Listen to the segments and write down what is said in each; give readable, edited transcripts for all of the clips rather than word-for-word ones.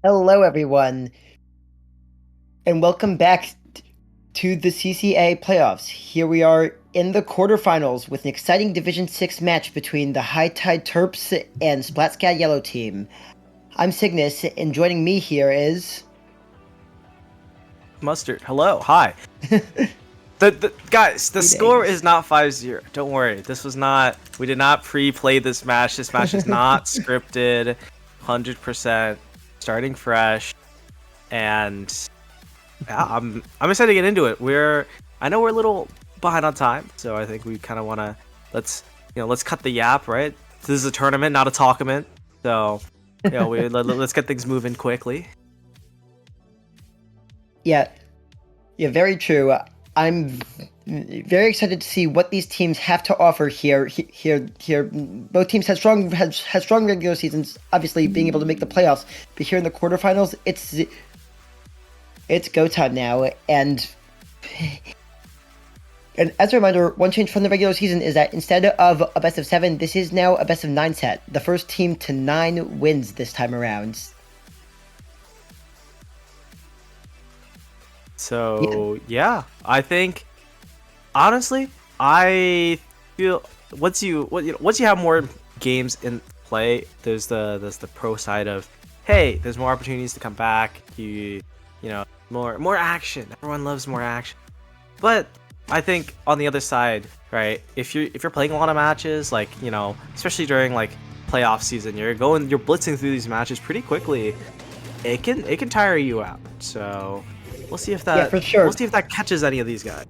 Hello, everyone, and welcome back to the CCA playoffs. Here we are in the quarterfinals with an exciting Division 6 match between the High Tide Terps and SplatSCAD Yellow Team. I'm Cygnus, and joining me here is... Mustard. Hello. Hi. Guys, the score is not 5-0. Don't worry. We did not pre-play this match. This match is not scripted. 100% starting fresh. And yeah, I'm excited to get into it. I know we're a little behind on time, so I think we kind of want to let's cut the yap, right? This is a tournament, not a talkament. So, let's get things moving quickly. Yeah, very true. I'm very excited to see what these teams have to offer here. Both teams had strong regular seasons, obviously being able to make the playoffs. But here in the quarterfinals, it's go time now. And as a reminder, one change from the regular season is that instead of a best of 7, this is now a best of 9 set. The first team to 9 wins this time around. So yeah, I think honestly, I feel once you have more games in play, there's the pro side of, hey, there's more opportunities to come back. More action. Everyone loves more action. But I think on the other side, right, if you're playing a lot of matches, like, especially during like playoff season, you're blitzing through these matches pretty quickly. It can tire you out. So we'll see if that, yeah, for sure. We'll see if that catches any of these guys.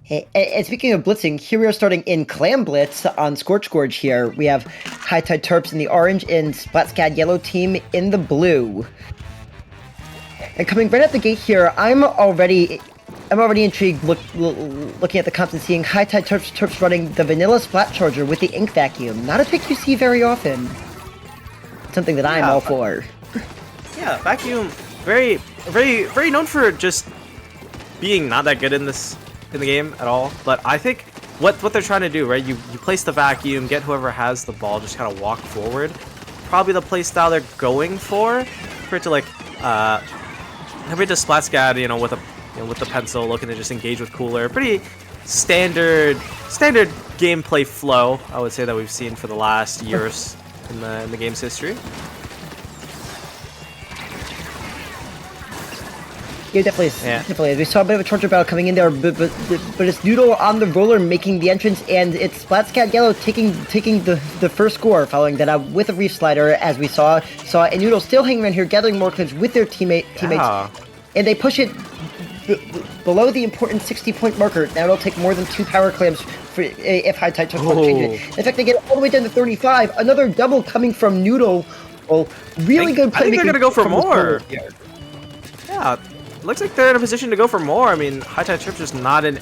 And speaking of blitzing, here we are starting in Clam Blitz on Scorch Gorge here. We have High Tide Terps in the orange and SplatSCAD Yellow Team in the blue. And coming right at the gate here, I'm already intrigued looking at the comps and seeing High Tide Terps running the vanilla Splat Charger with the ink vacuum. Not a pick you see very often. Something that I'm all for. Yeah, vacuum, very, very, very known for just being not that good in the game at all. But I think what they're trying to do, right? You place the vacuum, get whoever has the ball, just kind of walk forward. Probably the play style they're going for it to like compared to SplatSCAD, with the pencil, looking to just engage with Cooler. Pretty standard gameplay flow, I would say, that we've seen for the last years in the game's history. Yeah, definitely. We saw a bit of a charger battle coming in there, but it's Noodle on the roller making the entrance, and it's SplatSCAD Yellow taking the first score, following that up with a Reef Slider, as we saw, and Noodle still hanging around here, gathering more clips with their teammates, and they push it below the important 60-point marker. Now it'll take more than 2 power clams if High Tide Terps change it. In fact, they get all the way down to 35. Another double coming from Noodle. Oh, really good play. I think they're gonna go for more. Yeah. Looks like they're in a position to go for more. I mean, High Tide Terps is not in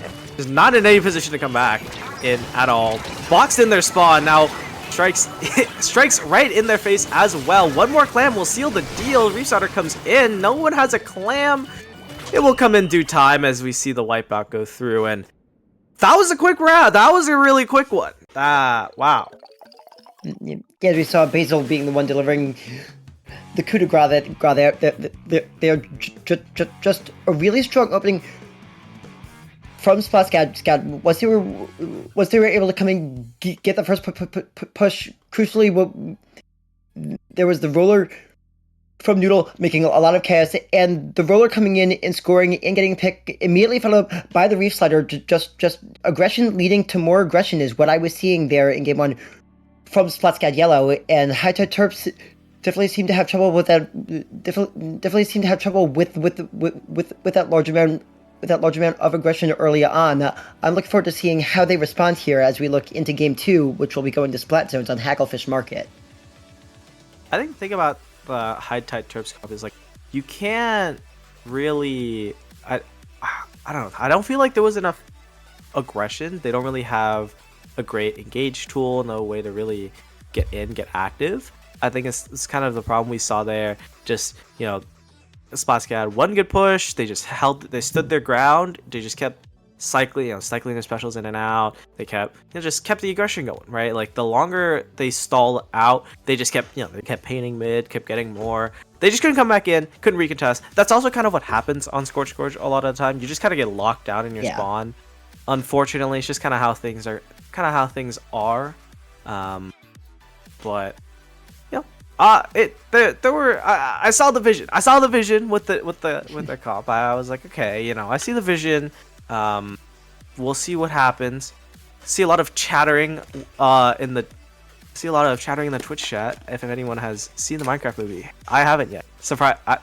any position to come back in at all. Boxed in their spawn now. Strikes right in their face as well. One more clam will seal the deal. Reefstarter comes in. No one has a clam. It will come in due time as we see the wipeout go through. And that was a quick round. That was a really quick one. Wow. Yeah, we saw Basil being the one delivering the coup de grace they're just a really strong opening from SplatSCAD. Once they were able to come and get the first push, crucially, there was the roller from Noodle making a lot of chaos, and the roller coming in and scoring and getting picked, immediately followed by the Reef Slider. Just aggression leading to more aggression is what I was seeing there in Game 1 from SplatSCAD Yellow, and High Tide Terps definitely seem to have trouble with that. Definitely seem to have trouble with that large amount of aggression early on. I'm looking forward to seeing how they respond here as we look into Game 2, which will be going to Splat Zones on Hacklefish Market. I think the thing about the High Tide Terps comp is, like, you can't really. I don't know. I don't feel like there was enough aggression. They don't really have a great engage tool, no way to really get active. I think it's kind of the problem we saw there. Just, SplatSCAD had one good push. They stood their ground. They just kept cycling their specials in and out. They just kept the aggression going, right? Like the longer they stall out, they just kept, they kept painting mid, kept getting more. They just couldn't come back in, couldn't recontest. That's also kind of what happens on Scorch Gorge a lot of the time. You just kind of get locked down in your spawn. Unfortunately, it's just kind of how things are. But there were I saw the vision. I saw the vision with the comp. I was like, okay, I see the vision. We'll see what happens. See a lot of chattering in the Twitch chat. If anyone has seen the Minecraft movie, I haven't yet. Surprise! I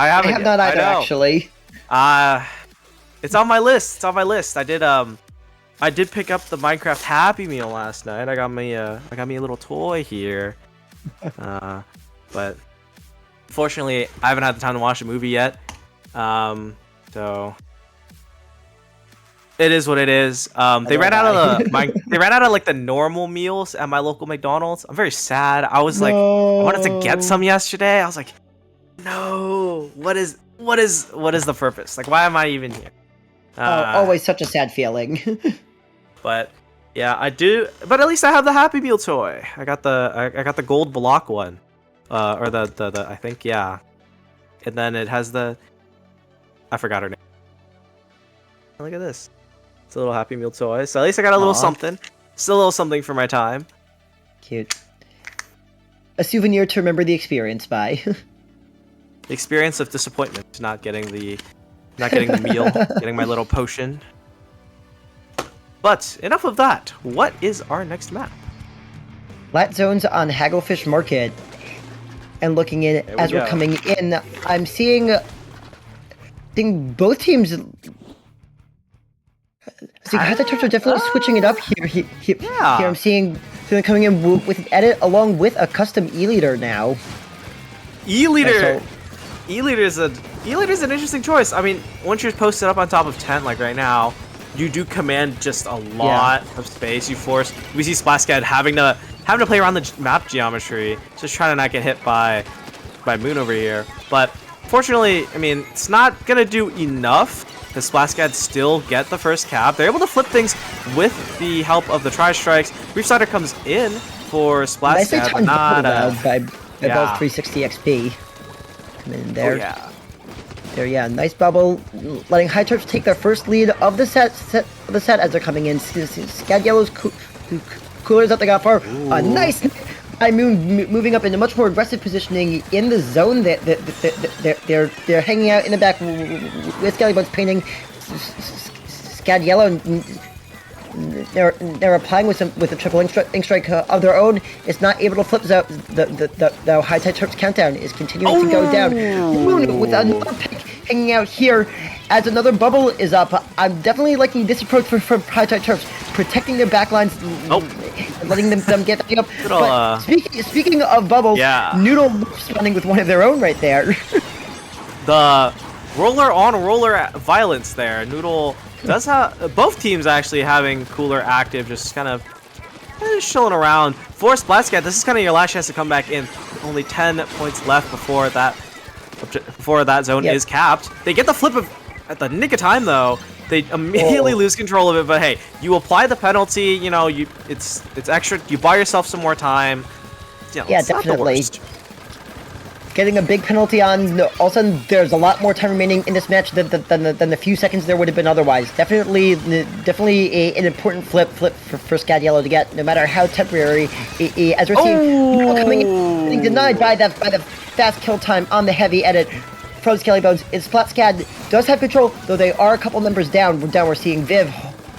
haven't. I have not either, actually. It's on my list. I did pick up the Minecraft Happy Meal last night. I got me a little toy here. But fortunately, I haven't had the time to watch the movie yet. So it is what it is. They ran out of like the normal meals at my local McDonald's. I'm very sad. I was like, I wanted to get some yesterday. I was like, no. What is the purpose? Like, why am I even here? Always such a sad feeling. But yeah, I do. But at least I have the Happy Meal toy. I got the gold block one, or the I think, yeah. And then it has I forgot her name. Look at this. It's a little Happy Meal toy. So at least I got a little something. Still a little something for my time. Cute. A souvenir to remember the experience by. The experience of disappointment, not getting the meal, getting my little potion. But enough of that. What is our next map? Flat zones on Hagglefish Market. And looking in as we're coming in, I'm seeing both teams. See, the Terps are definitely switching it up here. Here I'm seeing them coming in with an edit along with a custom E-leader now. E-leader is an interesting choice. I mean, once you're posted up on top of tent like right now, you do command just a lot of space. We see SplatSCAD having to play around the map geometry, just trying to not get hit by Moon over here. But fortunately, I mean, it's not gonna do enough because SplatSCAD still get the first cap. They're able to flip things with the help of the tri-strikes. Reefsider comes in for SplatSCAD, but not by both 360 XP. Come in there. Oh, yeah. Nice bubble, letting High Terps take their first lead of the set as they're coming in. SCAD Yellow's coolers that they got far. A nice by Moon moving up into much more aggressive positioning in the zone. They're hanging out in the back with Skellybugs painting. SCAD Yellow. They're applying with a triple ink strike of their own. It's not able to flip. The High Tide Terps countdown is continuing to go down. Moon with another pick hanging out here as another bubble is up. I'm definitely liking this approach for High Tide Terps, protecting their backlines, letting them get back up. But speaking of bubbles, Noodle spawning with one of their own right there. The roller on roller violence there. Noodle does have both teams actually having cooler active, just kind of chilling around. For SplatSCAD, this is kind of your last chance to come back in. Only 10 points left before that zone is capped. They get the flip at the nick of time though. They immediately lose control of it. But hey, you apply the penalty. It's extra. You buy yourself some more time. It's definitely. Getting a big penalty on, all of a sudden there's a lot more time remaining in this match than the few seconds there would have been otherwise. Definitely an important flip for SCAD Yellow to get, no matter how temporary. As we're seeing Noodle coming in, getting denied by the fast kill time on the heavy edit from Skellybones. SplatSCAD does have control, though they are a couple members down. We're seeing Viv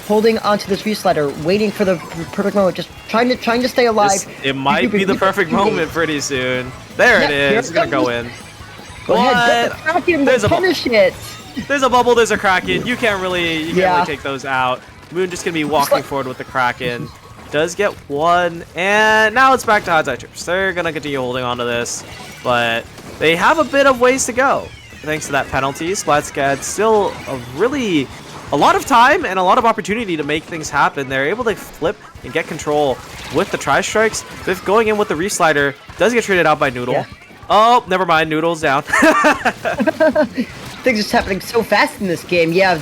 holding onto this reslider, waiting for the perfect moment, just trying to stay alive. It might be the perfect moment pretty soon. There it is. It's gonna go in. Go ahead, the Kraken, there's a punish it. There's a bubble. There's a Kraken. You can't really take those out. Moon just gonna be walking forward with the Kraken. Does get one, and now it's back to High Tide Terps. They're gonna continue holding on to this, but they have a bit of ways to go thanks to that penalty. SplatSCAD still a lot of time and a lot of opportunity to make things happen. They're able to flip and get control with the tri-strikes. Biff going in with the reslider does get traded out by Noodle. Yeah. Oh, never mind. Noodle's down. Things are just happening so fast in this game. Yeah,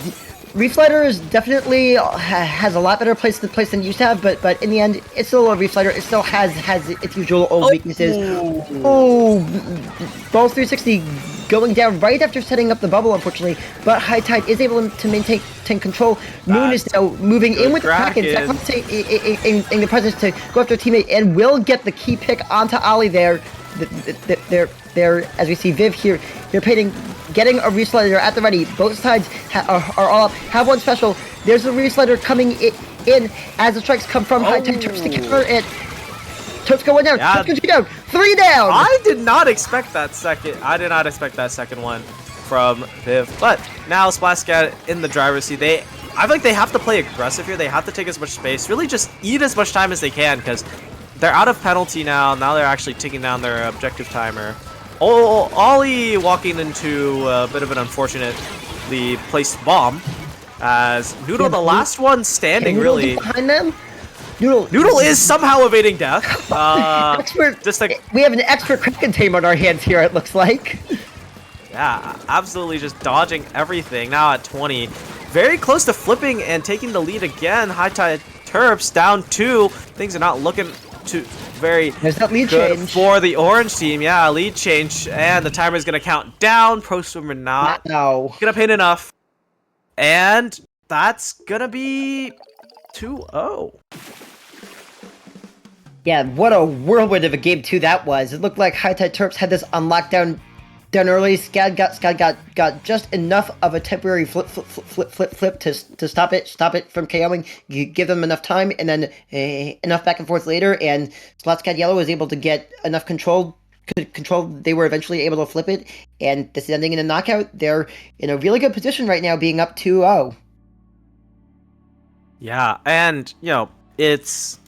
Reflighter is definitely has a lot better place than it used to have, but in the end, it's still a Reflighter. It still has its usual old weaknesses. Oh, ball 360 going down right after setting up the bubble, unfortunately. But High Tide is able to maintain control. Moon is now moving in with the Kraken, in the presence to go after a teammate, and will get the key pick onto Ollie there. There, as we see Viv here, they're painting, getting a reslider at the ready. Both sides are all up. Have one special. There's a reslider coming in as the strikes come from High Tide. Terps to counter it. Terps going down. Yeah. Terps down. 3 down. I did not expect that second. I did not expect that second one from Viv. But now SplatSCAD in the driver's seat. I feel like they have to play aggressive here. They have to take as much space. Really just eat as much time as they can, because they're out of penalty now. Now they're actually taking down their objective timer. Oh, Ollie walking into a bit of an unfortunately placed bomb, as Noodle, the last one standing, really. Behind them? Noodle is somehow evading death. Just like we have an expert Kraken team on our hands here, it looks like. Yeah, absolutely just dodging everything. Now at 20, very close to flipping and taking the lead again. High Tide Terps down 2. Things are not looking too very There's that lead good change for the orange team. Yeah, lead change, and the timer is gonna count down. Pro Swimmer not gonna paint enough, and that's gonna be 2-0. Yeah, what a whirlwind of a game 2 that was. It looked like High Tide Terps had this on lockdown done early. SCAD got just enough of a temporary flip to stop it from KOing. You give them enough time, and then enough back and forth later, and SplatSCAD Yellow was able to get enough control. They were eventually able to flip it, and this is ending in a knockout. They're in a really good position right now, being up 2-0. Yeah, and it's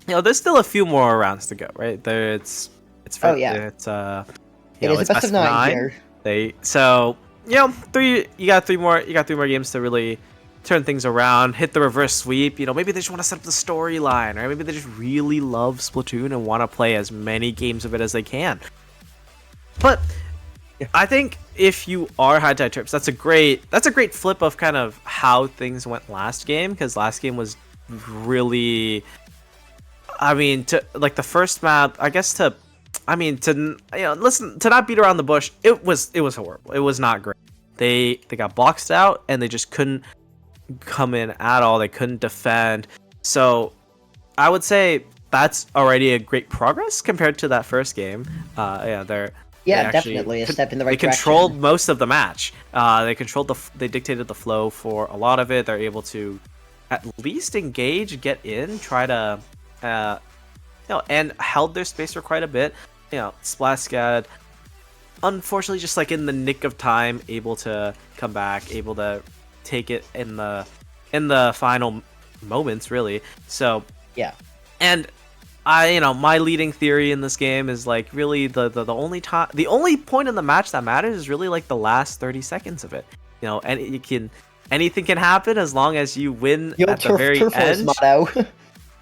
there's still a few more rounds to go, right? It's It is a best of 9 here. You got three more games to really turn things around, hit the reverse sweep. Maybe they just want to set up the storyline, or maybe they just really love Splatoon and want to play as many games of it as they can. But I think if you are High Tide Terps, that's a great flip of kind of how things went last game, because last game was really, to like the first map, I guess to not beat around the bush, it was horrible. It was not great. They got boxed out, and they just couldn't come in at all. They couldn't defend. So I would say that's already a great progress compared to that first game. Definitely a step in the right direction. They controlled most of the match. They dictated the flow for a lot of it. They're able to at least engage, get in, try to and held their space for quite a bit. SplatSCAD, unfortunately, just like in the nick of time, able to come back, able to take it in the final moments, really. So yeah, and my leading theory in this game is like really the only point in the match that matters is really like the last 30 seconds of it. And anything can happen as long as you win at the very end. Motto.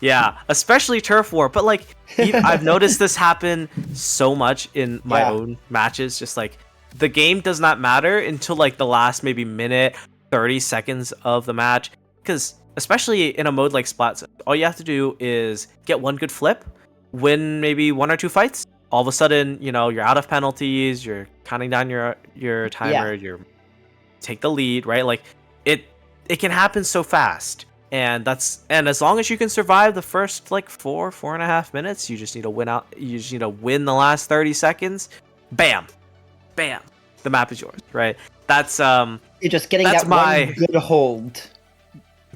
Yeah, especially Turf War. But like, I've noticed this happen so much in my own matches. Just like, the game does not matter until like the last maybe minute, 30 seconds of the match. Because especially in a mode like Splat, all you have to do is get one good flip, win maybe 1 or 2 fights. All of a sudden, you're out of penalties. You're counting down your timer. You take the lead, right? Like, it can happen so fast. And as long as you can survive the first like 4.5 minutes, you just need to win out. You just need to win the last 30 seconds. Bam, the map is yours, right? That's you're just getting that one good hold.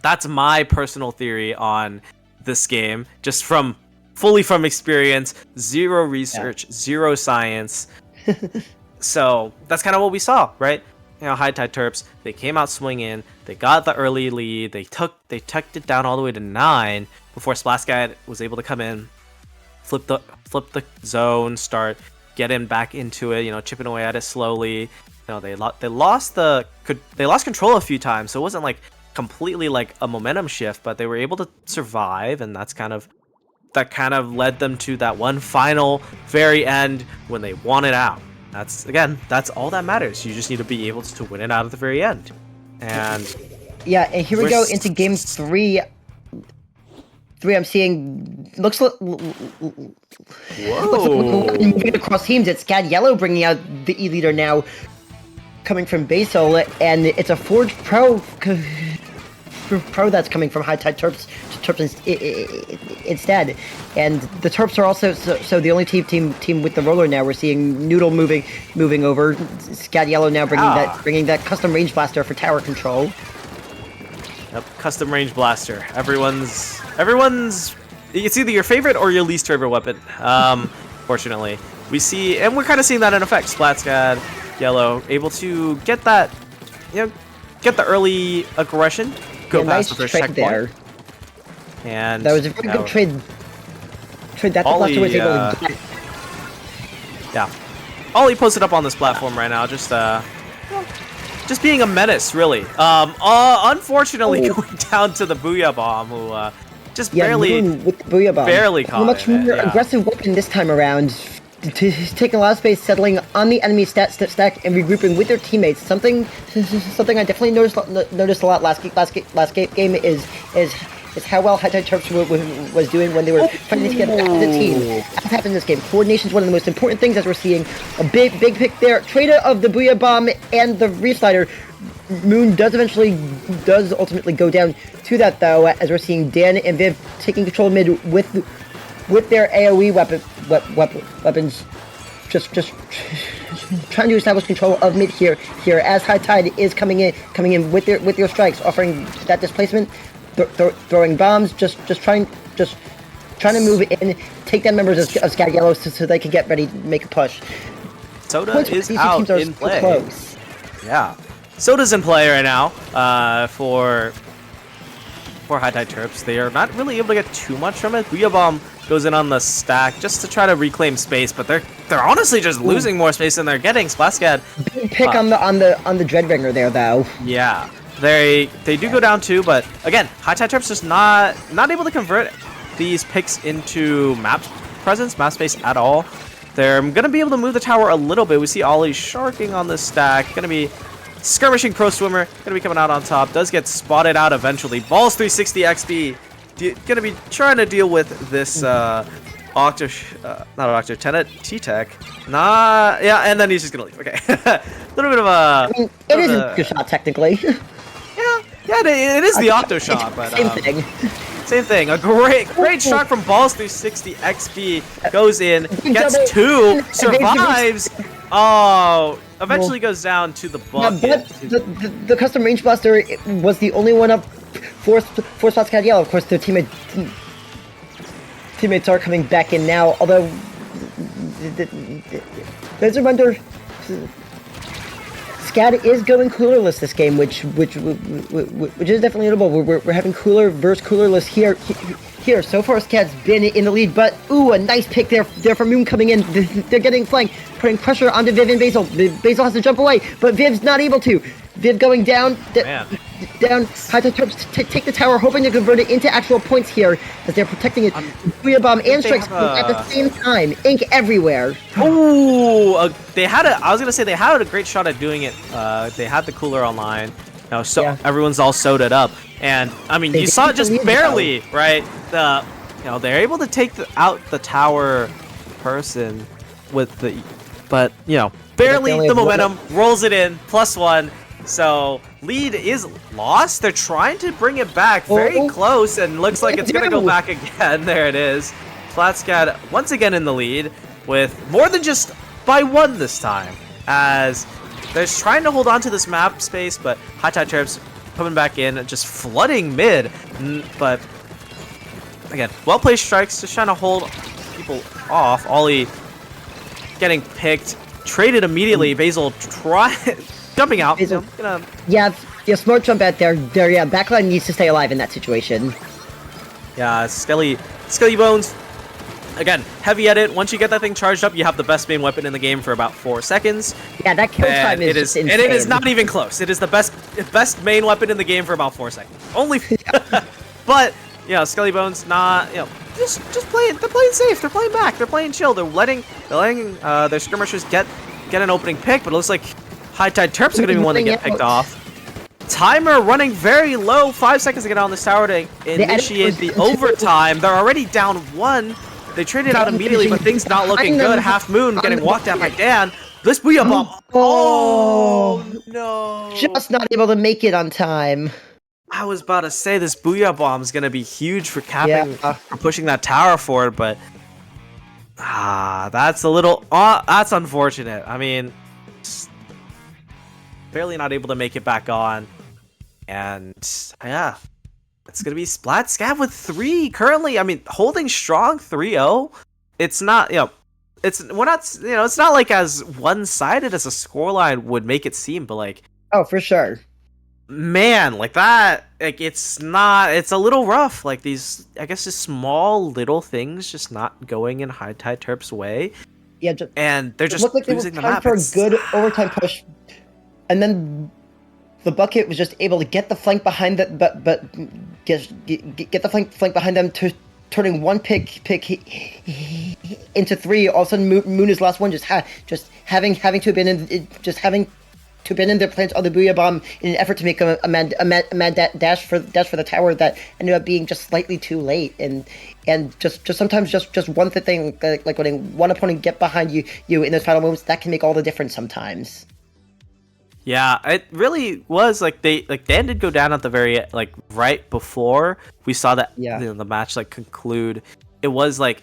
That's my personal theory on this game, just fully from experience, zero research, zero science. So that's kind of what we saw, right? High Tide Terps, they came out swinging, they got the early lead, they tucked it down all the way to 9 before SplatSCAD was able to come in, flip the zone, start getting back into it, chipping away at it slowly. They lost control a few times, so it wasn't like completely like a momentum shift, but they were able to survive, and that kind of led them to that one final very end when they won it out. That's all that matters. You just need to be able to win it out at the very end. And Yeah, and here we We're go s- into game 3. I'm seeing looks like Whoa. moving across teams. It's SCAD Yellow bringing out the E leader now, coming from Basel, and it's a Forge Pro that's coming from High Tide Terps instead. And the Terps are also so the only team with the roller now. We're seeing Noodle moving over. SCAD Yellow now bringing that custom range blaster for tower control. Yep, custom range blaster. Everyone's. It's either your favorite or your least favorite weapon. Fortunately, we see, and we're kind of seeing that in effect. SplatSCAD Yellow able to get that, get the early aggression, go past the first checkpoint. There. And that was a very good trade. That the blaster was able to get. Yeah, Ollie posted up on this platform right now. Just being a menace, really. Unfortunately, going down to the Booyah Bomb, who just barely with the Booyah Bomb. Barely caught a much more aggressive weapon this time around. Taking a lot of space, settling on the enemy stack, and regrouping with their teammates. Something I definitely noticed a lot last game is how well High Tide Terps was doing when they were fighting together as a team. As happened in this game, coordination is one of the most important things, as we're seeing a big pick there. Trader of the Booyah Bomb and the Reef Slider. Moon does ultimately go down to that, though, as we're seeing Dan and Viv taking control of mid with their AoE weapons, just trying to establish control of mid here as High Tide is coming in with their strikes, offering that displacement, throwing bombs, just trying to move in, take down members of SCAD Yellow so they can get ready to make a push. Soda is out in play. Close. Yeah, Soda's in play right now for High Tide Terps. They are not really able to get too much from it. Booyah Bomb goes in on the stack just to try to reclaim space, but they're honestly just losing more space than they're getting. SplatSCAD. Big pick on the Dreadbringer there, though. Yeah, they do go down too, but again, High Tide Terps just not able to convert these picks into map space at all. They're gonna be able to move the tower a little bit. We see Ollie sharking on the stack. Gonna be skirmishing Pro Swimmer, gonna be coming out on top. Does get spotted out eventually. Balls 360 XP. Gonna be trying to deal with this not Tenet T-Tech. Yeah, and then he's just gonna leave. Okay, a little bit of a. I mean, it is a good shot technically. Yeah, it is the Octo shot, but same thing. Same thing. A great shot from Balls 360 XP goes in, gets two, survives. Oh. Eventually goes down to the bucket. Yeah, but the custom range blaster was the only one up for SplatSCAD Yellow. Of course, their teammates are coming back in now. Although there's a reminder, SCAD is going coolerless this game, which is definitely notable. We're having cooler versus coolerless here. So far, SCAD's been in the lead, but a nice pick there from Moon coming in. They're getting flanked, putting pressure onto Viv and Basil. Basil has to jump away, but Viv's not able to. Viv going down. Down. High Tide Terps take the tower, hoping to convert it into actual points here, as they're protecting it. Booyah Bomb and strikes at the same time. Ink everywhere. Oh, they had I was gonna say they had a great shot at doing it. They had the cooler online. Now, everyone's all sodaed up, and I mean, you saw it just barely, right? They're able to take out the tower person with but barely the momentum rolls it in +1. So lead is lost. They're trying to bring it back, very close, and looks like it's gonna go back again. There it is. SplatSCAD once again in the lead with more than just by 1 this time, as they're trying to hold on to this map space, but High Tide Terps coming back in, just flooding mid. But again, well-placed strikes, just trying to hold people off. Ollie getting picked, traded immediately. Basil jumping out. Yeah, smart jump out there. Yeah, backline needs to stay alive in that situation. Yeah, Skelly Bones. Again, heavy edit. Once you get that thing charged up, you have the best main weapon in the game for about 4 seconds. Yeah, that kill time is insane. And it is not even close. It is the best main weapon in the game for about 4 seconds. Only. But Skelly Bones not just playing. They're playing safe. They're playing back. They're playing chill. They're letting their skirmishers get an opening pick. But it looks like High Tide Terps are gonna be one to get picked off. timer running very low. 5 seconds to get on this tower to initiate the overtime. They're already down 1. They traded out immediately, but things not looking good. Half Moon getting walked out by Dan. This Booyah Bomb. Oh, no. Just not able to make it on time. I was about to say this Booyah Bomb is going to be huge for capping, for pushing that tower forward, but that's a little, that's unfortunate. I mean, barely not able to make it back on, and yeah, it's gonna be SplatSCAD with 3 currently. I mean, holding strong 3-0. It's not, it's not like as one-sided as a scoreline would make it seem, but like, oh, for sure, man, like that, like it's a little rough. Like these, I guess, just small little things just not going in High Tide Terps' way. Yeah, and they're just like losing they the map. For a good overtime push. And then the bucket was just able to get the flank behind that, but get the flank behind them, to turning 1 pick into 3. All of a sudden, Moon's last one having to have been in their plans on the Booyah Bomb in an effort to make a mad dash for the tower that ended up being just slightly too late, and just sometimes just one thing, like when one opponent get behind you in those final moments, that can make all the difference sometimes. Yeah, it really was like Dan did go down at the very right before we saw that the match conclude. It was the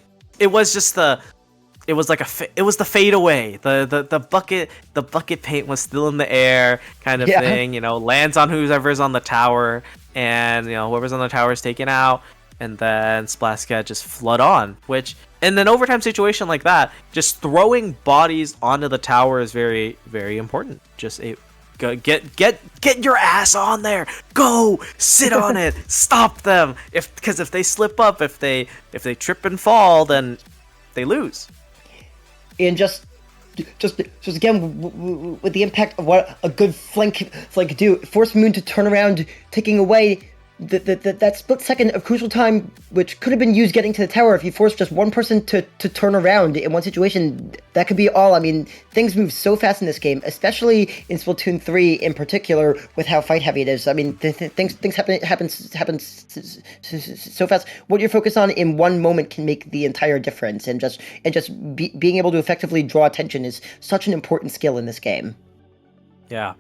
fade away. The bucket paint was still in the air kind of thing, lands on whoever's on the tower, and whoever's on the tower is taken out, and then SplatSCAD just flood on, which in an overtime situation like that, just throwing bodies onto the tower is very, very important. Just get your ass on there. Go sit on it. Stop them. Because if they slip up, if they trip and fall, then they lose. And just again with the impact of what a good flank do, force Moon to turn around, taking away that split second of crucial time, which could have been used getting to the tower. If you force just one person to turn around in one situation, that could be all. I mean, things move so fast in this game, especially in Splatoon 3 in particular, with how fight heavy it is. I mean, things happen so fast. What you're focused on in one moment can make the entire difference, and being able to effectively draw attention is such an important skill in this game. Yeah,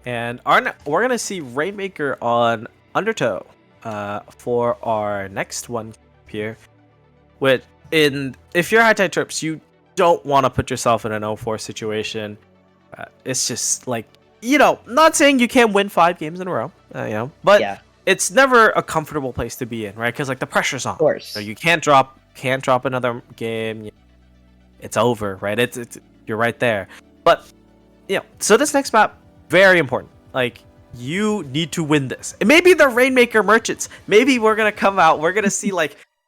and we're gonna see Rainmaker on Undertow for our next one here. If you're High Tide Terps, you don't want to put yourself in an 0-4 situation. It's just not saying you can't win 5 games in a row, but it's never a comfortable place to be in, right? Because the pressure's on. Of course. So you can't drop another game. It's over, right? It's you're right there. But so this next map, very important. You need to win this. It may be the Rainmaker Merchants. Maybe we're gonna come out. We're gonna see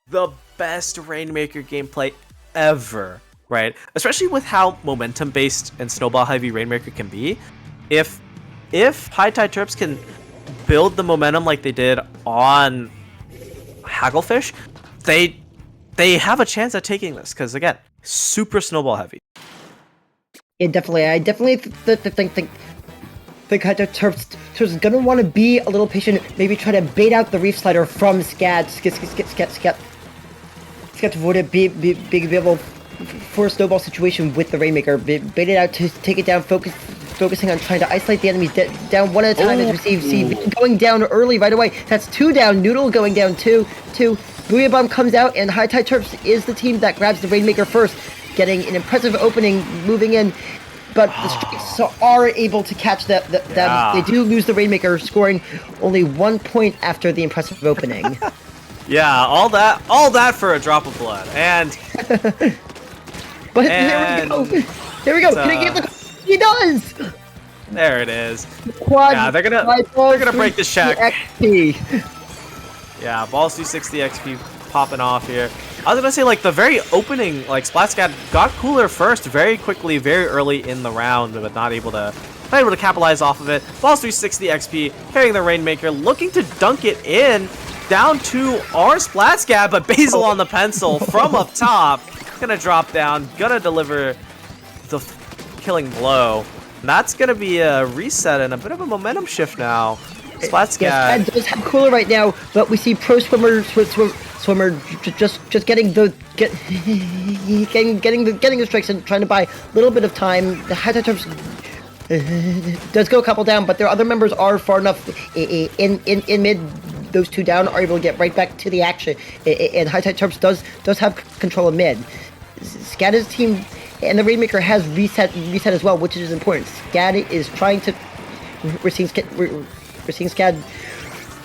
the best Rainmaker gameplay ever, right? Especially with how momentum based and snowball heavy Rainmaker can be. If High Tide Terps can build the momentum like they did on Hagglefish, they have a chance at taking this, because again, super snowball heavy. I definitely think High Tide Terps is gonna want to be a little patient, maybe try to bait out the Reef Slider from SCAD to avoid it, be able for a snowball situation with the Rainmaker, bait it out to take it down, focusing on trying to isolate the enemies down one at a time. As we see going down early right away. That's 2 down. Noodle going down 2. Booyah Bomb comes out, and High Tide Terps is the team that grabs the Rainmaker first, getting an impressive opening, moving in. But the Strikes are able to catch them. They do lose the Rainmaker, scoring only 1 point after the impressive opening. Yeah, all that for a drop of blood, and but here we go. Can he get the? He does. There it is. Quad. They're gonna break the check. XP. Yeah, balls 260 XP popping off here. I was gonna say the very opening, SplatSCAD got cooler first very quickly, very early in the round, but not able to capitalize off of it. Balls 360 XP, carrying the Rainmaker, looking to dunk it in, down to our SplatSCAD, but Basil on the pencil from up top, gonna drop down, gonna deliver the killing blow. That's gonna be a reset and a bit of a momentum shift now. SplatSCAD. Yes, does have cooler right now, but we see pro swimmer just getting the getting the strikes and trying to buy a little bit of time. The high tide Terps does go a couple down, but their other members are far enough in mid. Those two down are able to get right back to the action, and high tide Terps does have control of mid. SCAD's team and the Rainmaker has reset as well, which is important. SCAD is trying to. We're seeing SCAD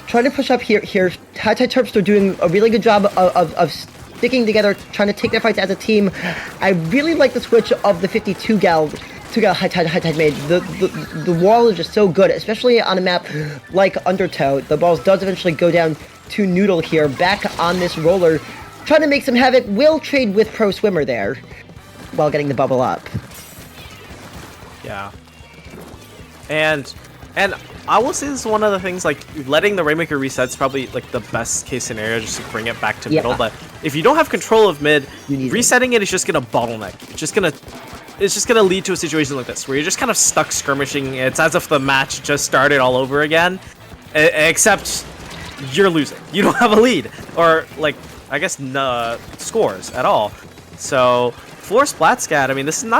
trying to push up here. High tide Terps are doing a really good job of sticking together, trying to take their fights as a team. I really like the switch of the 52 gal high tide made. The wall is just so good, especially on a map like Undertow. The balls does eventually go down to Noodle here, back on this roller, trying to make some havoc. Will trade with Pro Swimmer there while getting the bubble up. Yeah. And I will say this is one of the things, like, letting the Rainmaker reset's probably like the best case scenario just to bring it back to middle. But if you don't have control of mid, resetting it is just gonna bottleneck. It's just gonna lead to a situation like this where you're just kind of stuck skirmishing. It's as if the match just started all over again, except you're losing. You don't have a lead, or like, I guess, scores at all. So for SplatSCAD, I mean, this is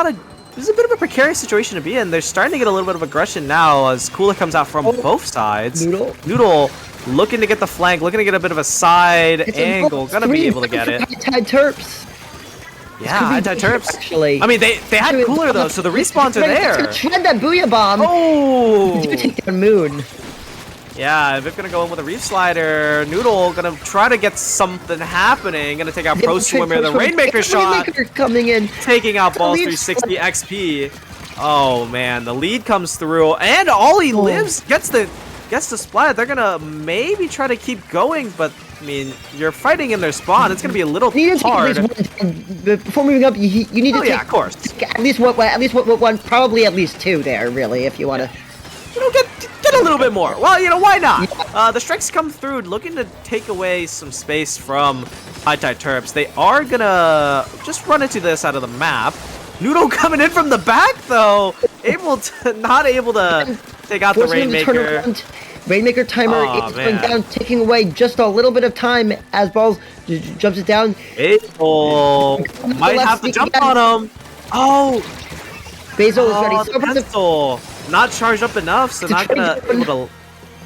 a bit of a precarious situation to be in. They're starting to get a little bit of aggression now as Cooler comes out from both sides. Noodle looking to get the flank, looking to get a bit of a side angle. Gonna be able to get it. High Terps. Yeah, High tide Terps. Actually, I mean, they had Cooler though, so the respawns are there. Shred that Booyah Bomb. Oh! Do take down Moon. Yeah, Vip gonna go in with a Reef Slider. Noodle gonna try to get something happening. Gonna take out Pro Swimmer. The Rainmaker shot coming in, taking out Balls 360 XP. Oh man, the lead comes through, and Ollie lives, gets the splat. They're gonna maybe try to keep going, but I mean, you're fighting in their spawn. It's gonna be a little hard. Before moving up, you need to take, of course, at least one, probably at least two there, really, if you want to. You know, get a little bit more. Well, you know, why not? The strikes come through, looking to take away some space from High Tide Terps. They are gonna just run into this out of the map. Noodle coming in from the back, though, not able to take out the Rainmaker. Rainmaker timer is going down, taking away just a little bit of time as Balls jumps it down. Basil might have to jump on him. Oh! Basil is ready. The pencil not charged up enough, so not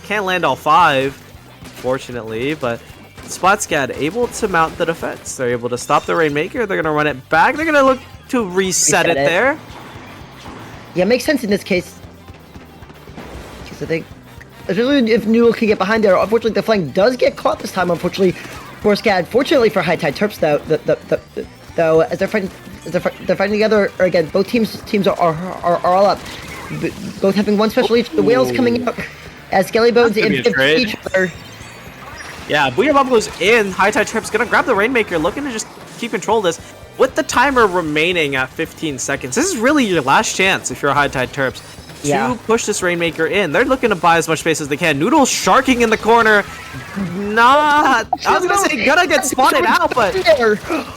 can't land all 5, fortunately. But SplatSCAD able to mount the defense. They're able to stop the Rainmaker. They're gonna run it back. They're gonna look to reset it there. Yeah, makes sense in this case. Because I think, especially if Noodle can get behind there. Unfortunately, the flank does get caught this time. Unfortunately for SCAD. Fortunately for High Tide Terps, though, as they're fighting together, or again, both teams are all up. Both having one special each. The whales coming out as Skelly Bones in each other. Yeah, Booyah Bomb goes in. High Tide Terps gonna grab the Rainmaker, looking to just keep control of this. With the timer remaining at 15 seconds, this is really your last chance if you're a High Tide Terps to push this Rainmaker in. They're looking to buy as much space as they can. Noodle sharking in the corner. I was gonna say gonna get spotted out, but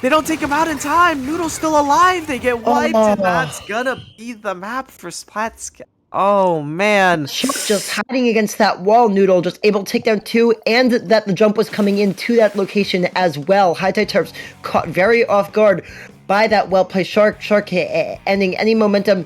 they don't take him out in time. Noodle's still alive. They get wiped, and that's gonna be the map for SplatSCAD. Oh man, just hiding against that wall. Noodle just able to take down 2, and that the jump was coming in to that location as well. High Tide Terps caught very off guard by that well played shark ending any momentum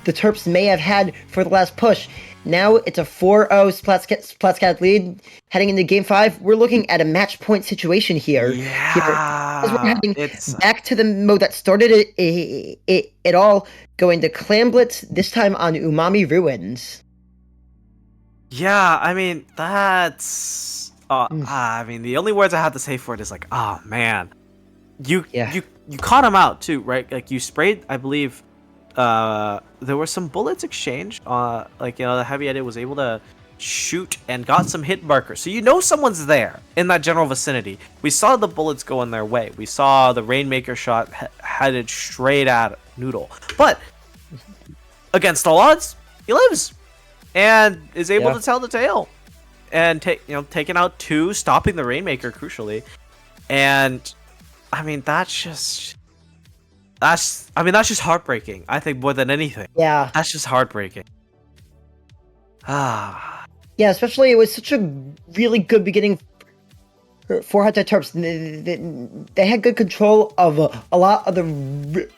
the Terps may have had for the last push. Now it's a 4-0 SplatSCAD lead. Heading into Game 5, we're looking at a match point situation here. Yeah, as we're heading back to the mode that started it all, going to Clan Blitz, this time on Umami Ruins. Yeah, I mean, that's... I mean, the only words I have to say for it is like, oh man. You caught him out too, right? Like, you sprayed, I believe... there were some bullets exchanged. Like, you know, the heavy edit was able to shoot and got some hit markers. So you know someone's there in that general vicinity. We saw the bullets go in their way. We saw the Rainmaker shot headed straight at Noodle. But against all odds, he lives and is able to tell the tale and taking out 2, stopping the Rainmaker crucially. And I mean, that's just that's just heartbreaking. I think more than anything. Yeah. That's just heartbreaking. Ah. Yeah, especially it was such a really good beginning for Hot Terps. They had good control of a lot of the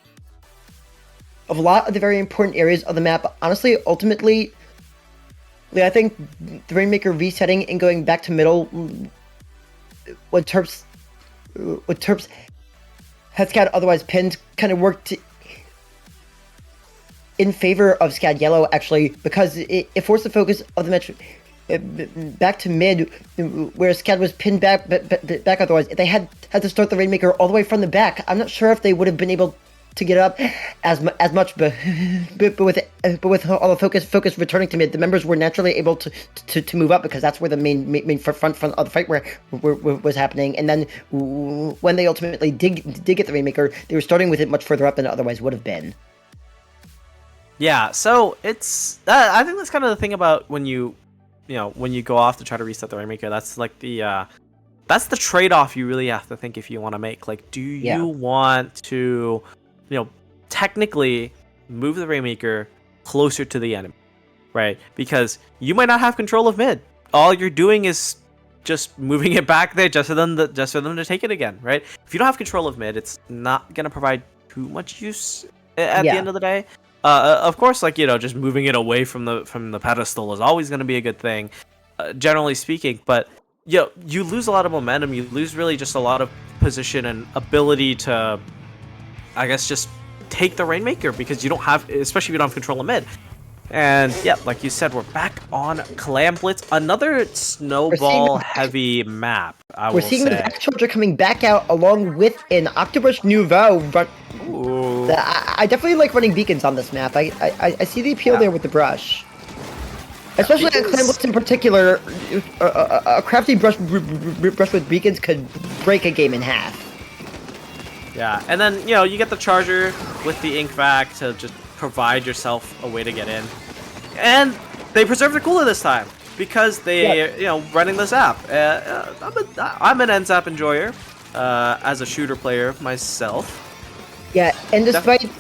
very important areas of the map. Honestly, ultimately, I think the Rainmaker resetting and going back to middle when Terps had SCAD otherwise pinned kind of worked in favor of SCAD yellow, actually, because it forced the focus of the match back to mid, where SCAD was pinned back otherwise. If they had to start the Rainmaker all the way from the back, I'm not sure if they would have been able to get up as much, but with all the focus returning to mid, the members were naturally able to move up, because that's where the main front of the fight was happening. And then when they ultimately did get the Rainmaker, they were starting with it much further up than it otherwise would have been. Yeah, so it's I think that's kind of the thing about when you go off to try to reset the Rainmaker. That's like that's the trade-off you really have to think if you want to make. Like, do you want to technically move the Rainmaker closer to the enemy, right? Because you might not have control of mid. All you're doing is just moving it back there just for them to take it again, right? If you don't have control of mid, it's not gonna provide too much use at the end of the day. Of course, like, just moving it away from the pedestal is always gonna be a good thing, generally speaking. But you lose a lot of momentum. You lose really just a lot of position and ability to, I guess, just take the Rainmaker, because you don't have, especially if you don't have control of mid. And yeah, like you said, we're back on Clam Blitz, another snowball heavy map. We're seeing the back charger coming back out along with an Octobrush Nouveau. I definitely like running beacons on this map. I see the appeal there with the brush. Especially on Clam Blitz in particular, a crafty brush with beacons could break a game in half. Yeah, and then, you get the charger with the ink vac to just provide yourself a way to get in. And they preserve the cooler this time, because they, running the zap. I'm an end zap enjoyer, as a shooter player myself. Yeah, and despite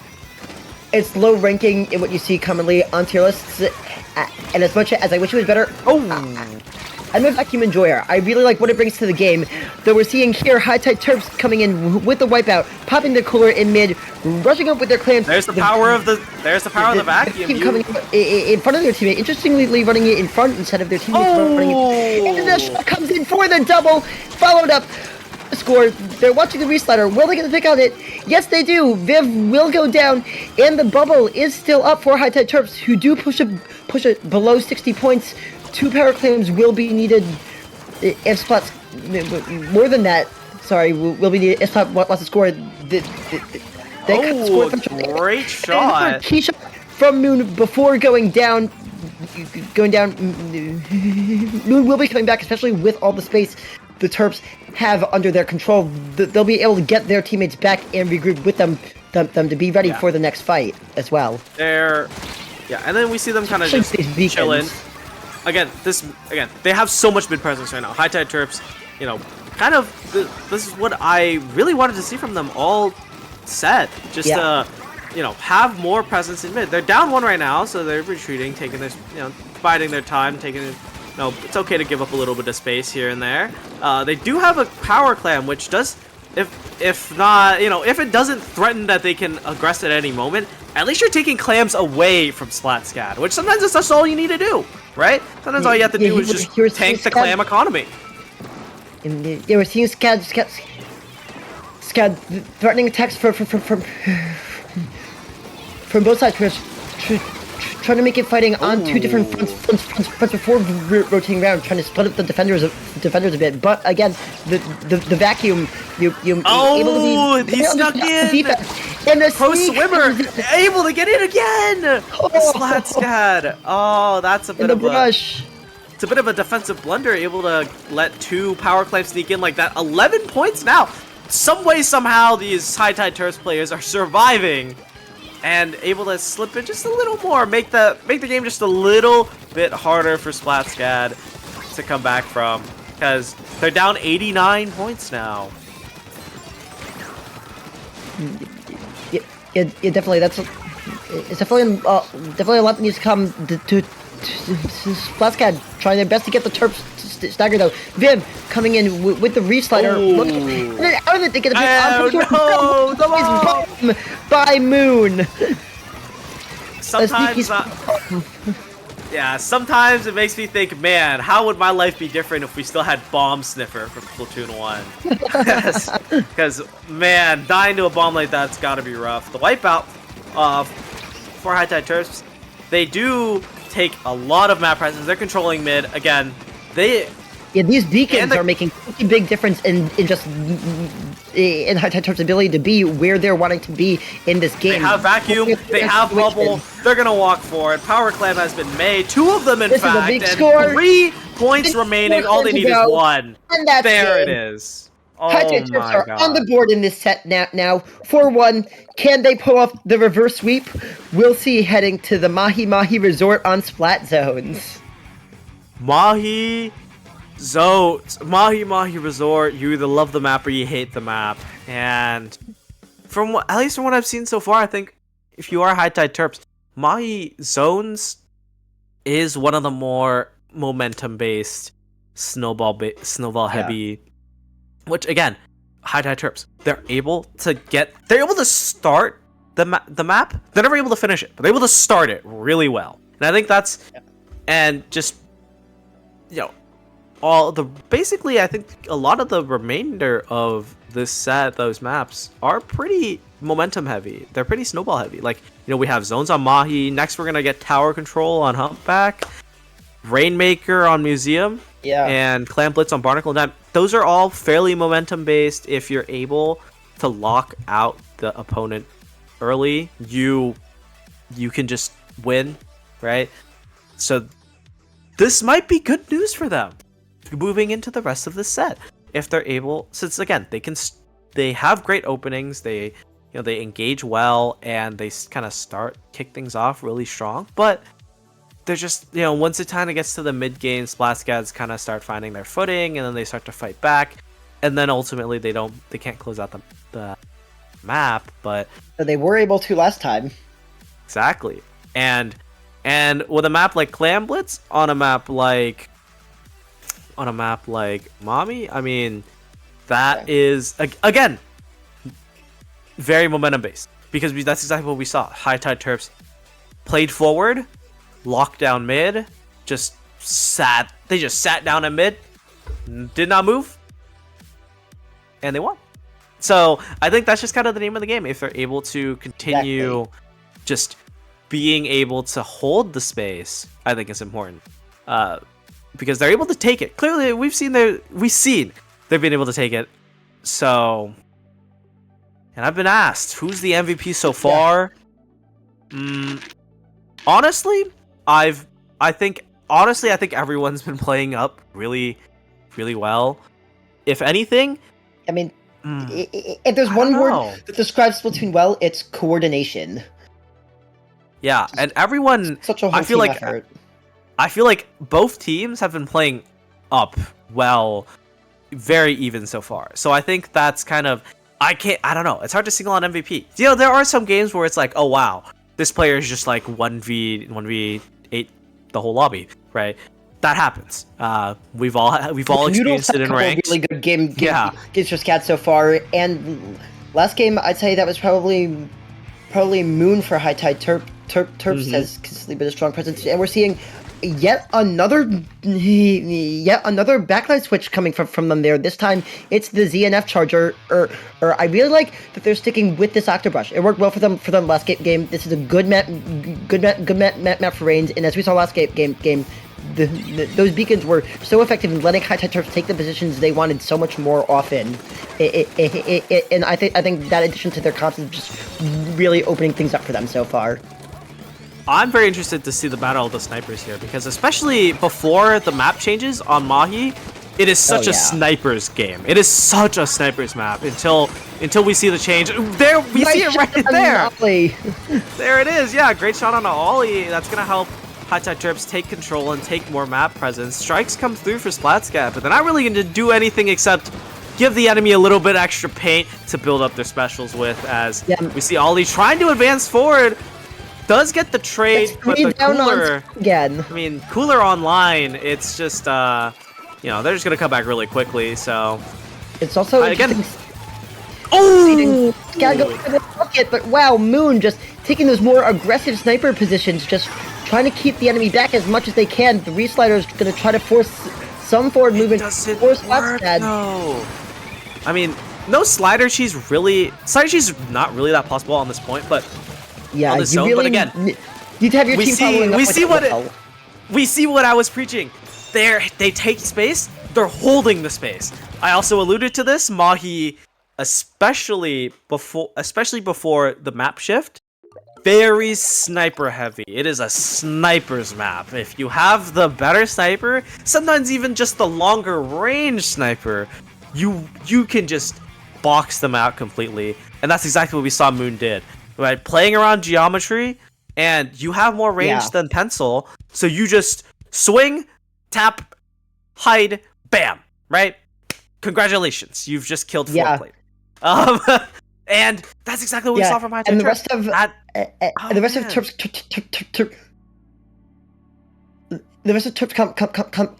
its low ranking in what you see commonly on tier lists, and as much as I wish it was better, I'm a vacuum enjoyer. I really like what it brings to the game. Though we're seeing here high-tide Terps coming in with the wipeout, popping the cooler in mid, rushing up with their clams. There's the power of the vacuum. Coming in front of their teammate, interestingly running it in front instead of their teammates running it. And the shot comes in for the double, followed up. Score. They're watching the reslider. Will they get the pick on it? Yes, they do. Viv will go down, and the bubble is still up for high-tide Terps, who do push it below 60 points. 2 power claims will be needed if Splats, more than that, sorry, will be needed if Splat wants to score. They could score great shot. Key shot from Moon before going down. Moon will be coming back, especially with all the space the Terps have under their control. They'll be able to get their teammates back and regroup with them to be ready for the next fight as well. And then we see them kind of just chilling. Again, they have so much mid presence right now. High Tide Terps, kind of this is what I really wanted to see from them all set. Just to, have more presence in mid. They're down 1 right now, so they're retreating, taking this, biding their time, taking it. It's okay to give up a little bit of space here and there. They do have a power clam, which does, if not, if it doesn't threaten that they can aggress at any moment, at least you're taking clams away from SplatSCAD, which sometimes that's all you need to do, right? Sometimes all you have to do is just tank the clam economy. We're seeing SCAD threatening attacks from both sides. Trying to make it fighting on 2 different fronts before rotating around, trying to split up the defenders a bit. But again, the vacuum, you able to be he snuck in. Defense. And the pro swimmer able to get in again. SplatSCAD. Oh, that's a bit of brush. It's a bit of a defensive blunder, able to let 2 power claims sneak in like that. 11 points now. Some way, somehow, these high tide Terps players are surviving and able to slip in just a little more, make the game just a little bit harder for SplatSCAD to come back from, because they're down 89 points now. it definitely it's definitely a lot that needs to come to SplatSCAD trying their best to get the Terps stagger though. Vim coming in with the reslider, and then out of it they get a big no, the by Moon. Sometimes, yeah, sometimes it makes me think, man, how would my life be different if we still had Bomb Sniffer for Platoon 1? Because, man, dying to a bomb like that's gotta be rough. The wipeout for High Tide Terps, they do take a lot of map presence. They're controlling mid. Again, these beacons are making a big difference in just in High Tide Terps' ability to be where they're wanting to be in this game. They have vacuum, they have bubble, they're gonna walk forward. Power clamp has been made, 2 of them in fact, is a big and score. 3 points remaining. All they need is 1. And that's there it. It is. Oh High Tide Terps my are God. on the board in this set now. 4-1. Can they pull off the reverse sweep? We'll see heading to the Mahi Mahi Resort on Splat Zones. Mahi Resort, you either love the map or you hate the map. And at least from what I've seen so far, I think if you are High Tide Terps, Mahi Zones is one of the more momentum-based, snowball heavy. Which again, High Tide Terps, they're able to start the map. They're never able to finish it, but they're able to start it really well. And I think that's, and just, basically I think a lot of the remainder of this set, those maps are pretty momentum heavy. They're pretty snowball heavy. Like, we have zones on Mahi. Next we're gonna get tower control on Humpback, Rainmaker on Museum, and Clam Blitz on Barnacle Dam. Those are all fairly momentum based. If you're able to lock out the opponent early, you can just win, right? So this might be good news for them moving into the rest of the set if they're able, since again they have great openings, they engage well, and they kind of kick things off really strong, but they're just, once it kind of gets to the mid game, SplatSCADs kind of start finding their footing, and then they start to fight back, and then ultimately they can't close out the map. But they were able to last time. Exactly. And with a map like Clam Blitz on a map like Mommy, I mean, that is again very momentum based, because that's exactly what we saw. High Tide Terps played forward, locked down mid, they just sat down at mid, did not move, and they won. So I think that's just kind of the name of the game. If they're able to continue just being able to hold the space, I think it's important, because they're able to take it. Clearly, we've seen they've been able to take it. So, and I've been asked, who's the MVP so far? Honestly, I think everyone's been playing up really, really well. If anything, I mean, if there's one word that describes Splatoon well, it's coordination. Yeah, and everyone, such a whole team effort. I feel like both teams have been playing up well, very even so far. So I think that's kind of, I don't know. It's hard to single out MVP. There are some games where it's like, oh wow, this player is just like 1v8 the whole lobby, right? That happens. We've all experienced it in ranked. Really good games for SCAD so far, and last game I'd say that was probably Moon for High Tide Terps has consistently been a strong presence, and we're seeing yet another backlight switch coming from them there. This time it's the ZNF charger. I really like that they're sticking with this Octobrush. It worked well for them last game. This is a good map for Reigns, and as we saw last game, those beacons were so effective in letting High Tide Terps take the positions they wanted so much more often. And I think that addition to their comps is just really opening things up for them so far. I'm very interested to see the battle of the snipers here, because especially before the map changes on Mahi, it is such a snipers game. It is such a snipers map until we see the change. There, we see it right there. There it is. Yeah, great shot on an ollie. That's gonna help High Tide Terps take control and take more map presence. Strikes come through for SplatSCAD, but they're not really going to do anything except give the enemy a little bit extra paint to build up their specials with, as we see Ollie trying to advance forward. Does get the trade, but the cooler again. I mean, cooler online, it's just, you know, they're just going to come back really quickly, so... It's also again... Oh! Gotta go for the bucket, but wow, Moon just taking those more aggressive sniper positions, just trying to keep the enemy back as much as they can. The Reslider's going to try to force some forward movement. Force SplatSCAD. No. I mean, no slider cheese really... Slider cheese is not really that possible on this point, but... Yeah, you really but again, you'd have your team following up we see what I was preaching. They take space, they're holding the space. I also alluded to this, Mahi, especially before the map shift, very sniper heavy. It is a sniper's map. If you have the better sniper, sometimes even just the longer range sniper, you can just box them out completely. And that's exactly what we saw Moon did. Right, playing around geometry, and you have more range than Pencil, so you just swing, tap, hide, bam, right? Congratulations, you've just killed 4 players. And that's exactly what we saw from High Tide. And the rest of Terps, the rest of Terps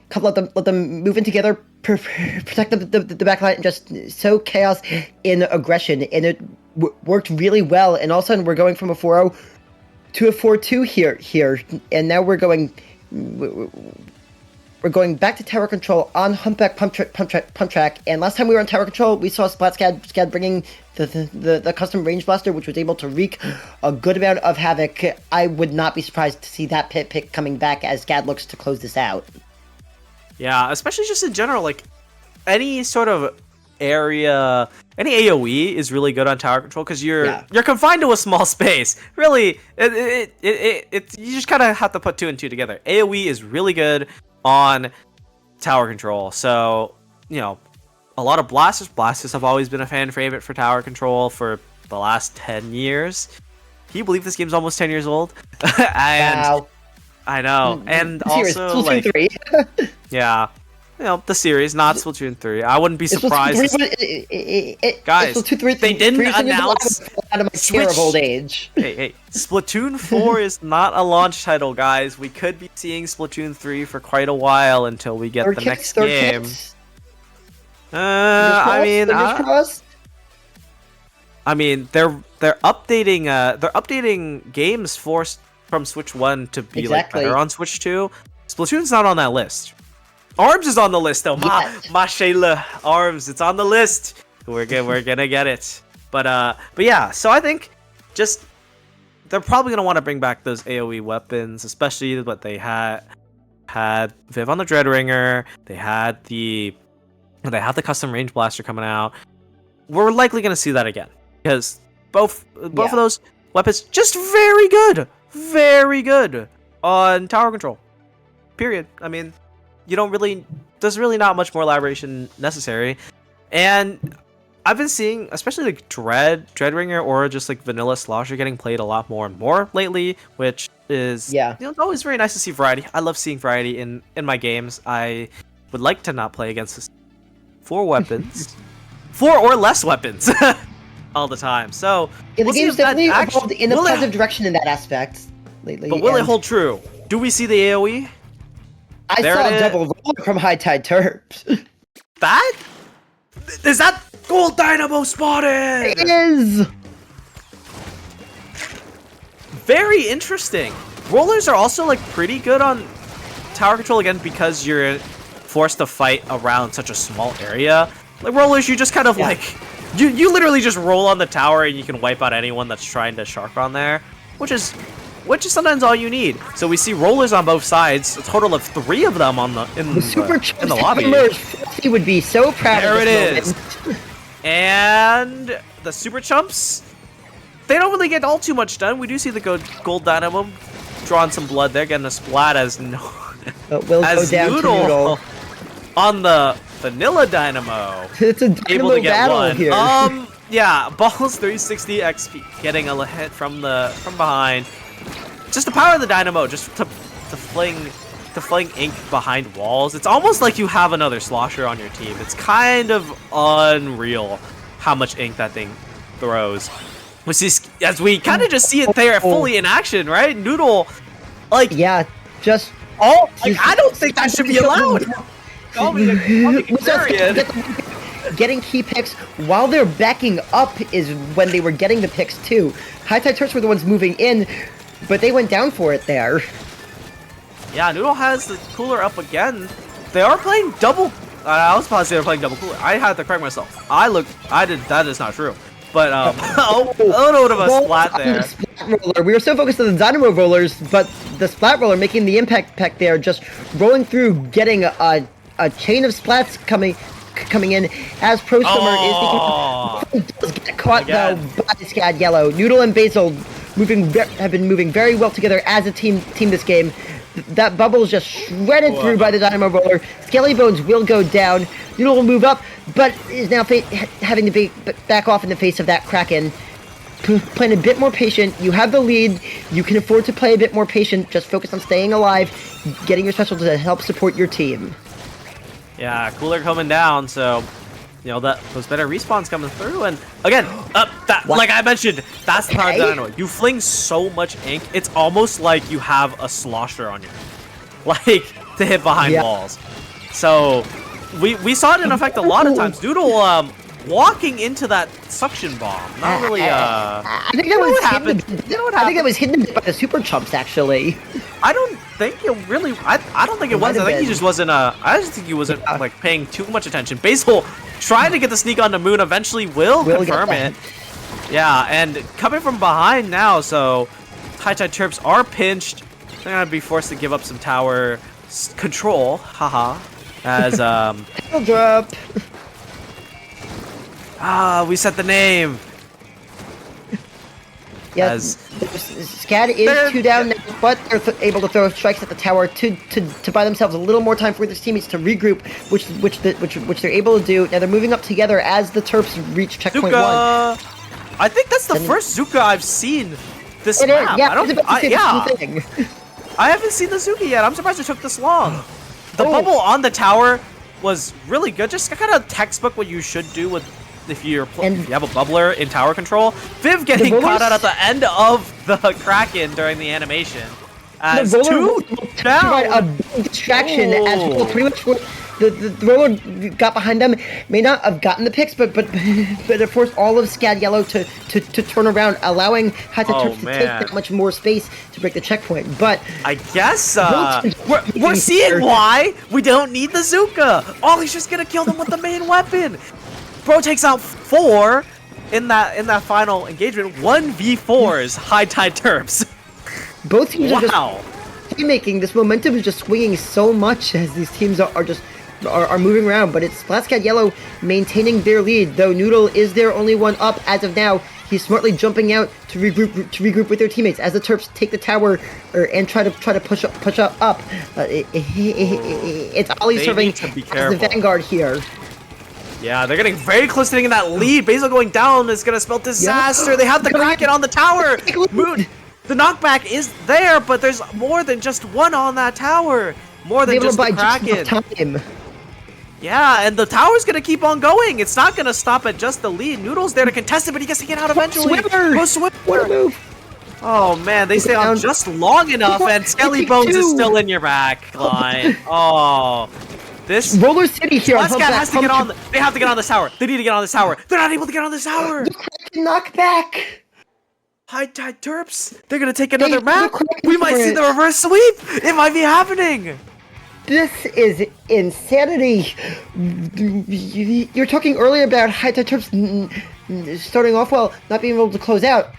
come let them move in together, protect the back line, and just sow chaos in aggression, and it worked really well. And all of a sudden we're going from a 4-0 to a 4-2 here, and now we're going back to tower control on Humpback pump track. And last time we were on tower control, we saw SplatSCAD bringing the custom range blaster, which was able to wreak a good amount of havoc. I would not be surprised to see that pick coming back as SCAD looks to close this out. Yeah, especially just in general, like any sort of area, any AOE is really good on tower control because you're confined to a small space. Really, you just kind of have to put 2 and 2 together. AOE is really good on tower control. So, you know, a lot of blasters. Blasters have always been a fan favorite for tower control for the last 10 years. Can you believe this game's almost 10 years old? And wow. I know. And also, like, 3. Yeah. You know, the series, not Splatoon 3. I wouldn't be surprised. Guys, they didn't announce out of my chair of old age. Hey, Splatoon 4 is not a launch title, guys. We could be seeing Splatoon 3 for quite a while until we get the next game. I mean, they're updating games from Switch 1 to be like better on Switch 2. Splatoon's not on that list. ARMS is on the list though. Mashallah, ARMS, it's on the list. We're gonna get it. But yeah, so I think just they're probably gonna want to bring back those AoE weapons, especially what they had Viv on the Dreadringer. They had the custom range blaster coming out. We're likely gonna see that again because both of those weapons just very good on tower control. Period. I mean, there's really not much more elaboration necessary. And I've been seeing, especially like Dreadringer or just like vanilla Slosher getting played a lot more and more lately, which is it's always very nice to see variety. I love seeing variety in my games. I would like to not play against 4 weapons, 4 or less weapons all the time. So the game's definitely evolved in a positive direction in that aspect lately. But will it hold true? Do we see the AoE? I saw a double roller from High Tide Terps. Is that Gold Dynamo spotted? It is. Very interesting. Rollers are also like pretty good on tower control again because you're forced to fight around such a small area. Like rollers, you just kind of like you literally just roll on the tower and you can wipe out anyone that's trying to shark on there, which is sometimes all you need. So we see rollers on both sides, a total of 3 of them in the lobby. He would be so proud of this moment. And the Super Chumps, they don't really get all too much done. We do see the Gold Dynamo drawing some blood there, getting a splat as Noodle on the Vanilla Dynamo. It's a Dynamo battle here. Yeah, Balls 360 XP, getting a hit from behind. Just the power of the Dynamo, just to fling deflating ink behind walls, it's almost like you have another slosher on your team. It's kind of unreal how much ink that thing throws. Which is, as we kind of just see it there fully in action, right? Noodle, like, yeah, just I don't think that should be allowed. Call me a contrarian. Getting key picks while they're backing up is when they were getting the picks too. High Tide Terps were the ones moving in, but they went down for it there. Yeah, Noodle has the cooler up again. They are playing double. I was positive they were playing double cooler. I had to correct myself. That is not true. But a little bit of a splat there. The splat roller. We were so focused on the Dynamo rollers, but the splat roller making the impact pack there, just rolling through, getting a chain of splats coming in as Pro Summer does get caught though by SCAD Yellow. Noodle and Basil have been moving very well together as a team this game. That bubble is just shredded through by the Dynamo roller. Skelly Bones will go down. Noodle will move up, but is now having to be back off in the face of that Kraken. Playing a bit more patient. You have the lead. You can afford to play a bit more patient. Just focus on staying alive, getting your special to help support your team. Yeah, cooler coming down, so you know that those better respawns coming through, and again, like I mentioned, that's the power of Dynamo. You fling so much ink, it's almost like you have a slosher on you, like to hit behind walls. So we saw it in effect a lot of times. Doodle walking into that suction bomb. Not really. I think that was happened. I think it was hidden by the super chumps actually. I don't think it really. I don't think it was. I think he just wasn't. I just think he wasn't like paying too much attention. Basil trying to get the sneak on the moon eventually will confirm it. Yeah, and coming from behind now, so High Tide Terps are pinched. They're gonna be forced to give up some tower control. Haha. As drop. We set the name. Yes, SCAD is 2 down now, but they're able to throw strikes at the tower to buy themselves a little more time for their teammates to regroup, which they're able to do. Now they're moving up together as the Terps reach checkpoint 1. I think that's the first Zuka I've seen this map. Yeah, I haven't seen the Zuka yet. I'm surprised it took this long. The bubble on the tower was really good. Just kind of textbook what you should do with if you have a bubbler in tower control. Viv getting caught out at the end of the Kraken during the animation. As two down. A big distraction as well. Pretty much the roller got behind them. May not have gotten the picks, but it forced all of SCAD Yellow to turn around, allowing High Tide Terps to take that much more space to break the checkpoint. But I guess we're seeing why we don't need the Zuka. Ollie's just gonna kill them with the main weapon. Bro takes out 4 in that final engagement. 1v4s High Tide Terps. Both teams are just playmaking. This momentum is just swinging so much as these teams are moving around. But it's SplatSCAD Yellow maintaining their lead, though Noodle is their only one up as of now. He's smartly jumping out to regroup with their teammates as the Terps take the tower and try to push up. It's Ollie serving as the vanguard here. Yeah, they're getting very close to taking that lead. Basil going down is going to spell disaster. They have the Kraken on the tower. Moon, the knockback is there, but there's more than just one on that tower. More than just the Kraken. Yeah, and the tower's going to keep on going. It's not going to stop at just the lead. Noodle's there to contest it, but he gets to get out eventually. Swimmer. Oh, man, they stay on just long enough, and Skelly Bones is still in your back line. Oh. This Roller City here. SplatSCAD has to get on. They have to get on this tower. They need to get on this tower. They're not able to get on this tower. The Kraken knockback. High Tide Terps. They're gonna take another map. We might see the reverse sweep. It might be happening. This is insanity. You're talking earlier about High Tide Terps starting off well, not being able to close out.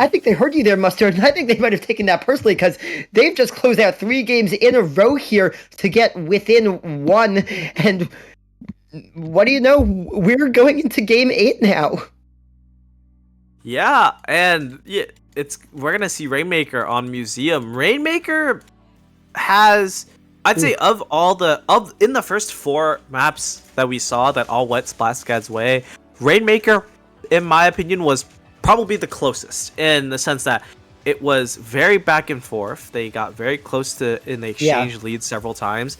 I think they heard you there, Mustard, and I think they might have taken that personally because they've just closed out 3 games in a row here to get within 1. And what do you know? We're going into game 8 now. Yeah, and we're gonna see Rainmaker on Museum. Rainmaker has, I'd say, in the first 4 maps that we saw that all went SplatSCAD's way, Rainmaker, in my opinion, was probably the closest in the sense that it was very back and forth. They got very close to, and they exchanged leads several times.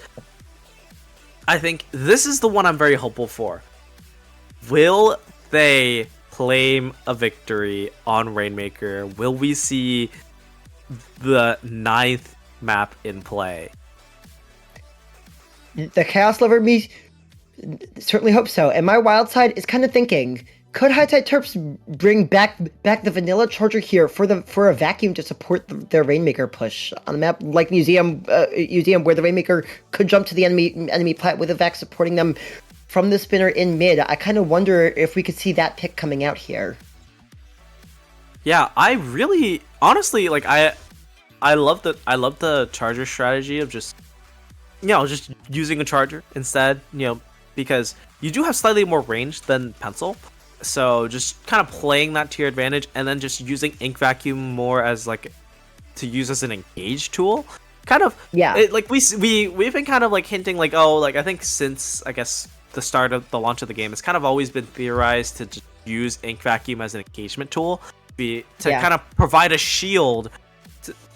I think this is the one I'm very hopeful for. Will they claim a victory on Rainmaker? Will we see the 9th map in play? The Chaos Lover me certainly hope so. And my wild side is kind of thinking, could High Tide Terps bring back the vanilla charger here for a vacuum to support their Rainmaker push on a map like Museum, where the Rainmaker could jump to the enemy plat with a vac supporting them from the spinner in mid? I kind of wonder if we could see that pick coming out here. Yeah, I really, honestly, like I love the charger strategy of just, just using a charger instead, because you do have slightly more range than Pencil. So just kind of playing that to your advantage, and then just using Ink Vacuum more as to use as an engage tool. Kind of, we've been kind of hinting I think since the start of the launch of the game, it's kind of always been theorized to just use Ink Vacuum as an engagement tool, kind of provide a shield,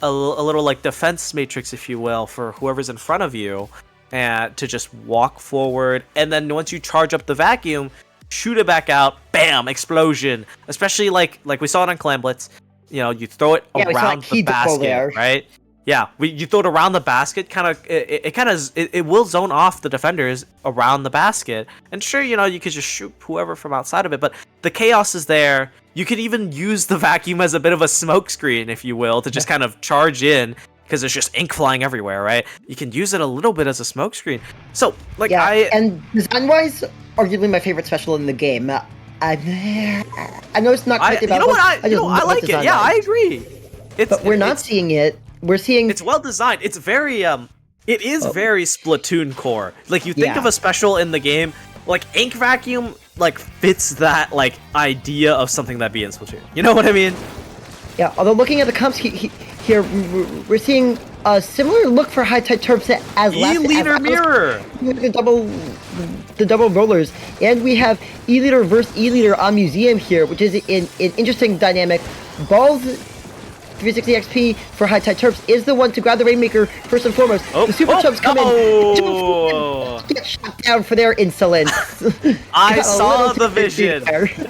a little defense matrix, if you will, for whoever's in front of you, and to just walk forward, and then once you charge up the vacuum, shoot it back out, bam, explosion. Especially like we saw it on Clan Blitz. You throw it around the basket, right? Yeah, you throw it around the basket, it will zone off the defenders around the basket. And sure, you could just shoot whoever from outside of it, but the chaos is there. You could even use the vacuum as a bit of a smoke screen, if you will, to just kind of charge in, because there's just ink flying everywhere, right? You can use it a little bit as a smoke screen. So, and design-wise, arguably my favorite special in the game. I know it's not quite the best. I like it. Yeah, I agree. But we're not seeing it. We're seeing it's well designed. It's very it is very Splatoon core. You think of a special in the game, Ink Vacuum fits that idea of something that'd be in Splatoon. You know what I mean? Yeah, although looking at the comps here, we're seeing a similar look for High Tide Terps as last E-Leader Mirror! The double rollers. And we have E-Leader versus E-Leader on Museum here, which is an interesting dynamic. Balls 360 XP for High Tide Terps is the one to grab the Rainmaker first and foremost. The Super Chubs come in, get shot down for their insolence. I saw the vision.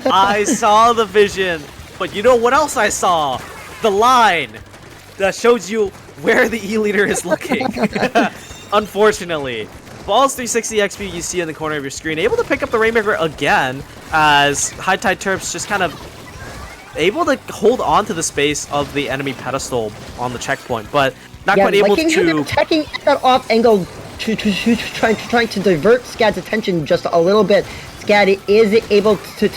I saw the vision. But you know what else I saw? The line that shows you where the E-Leader is looking. Unfortunately. Balls 360 XP you see in the corner of your screen. Able to pick up the Rainmaker again as High Tide Terps just kind of able to hold on to the space of the enemy pedestal on the checkpoint, but not quite able to... attacking at that off angle, trying to divert SCAD's attention just a little bit. SCAD is able to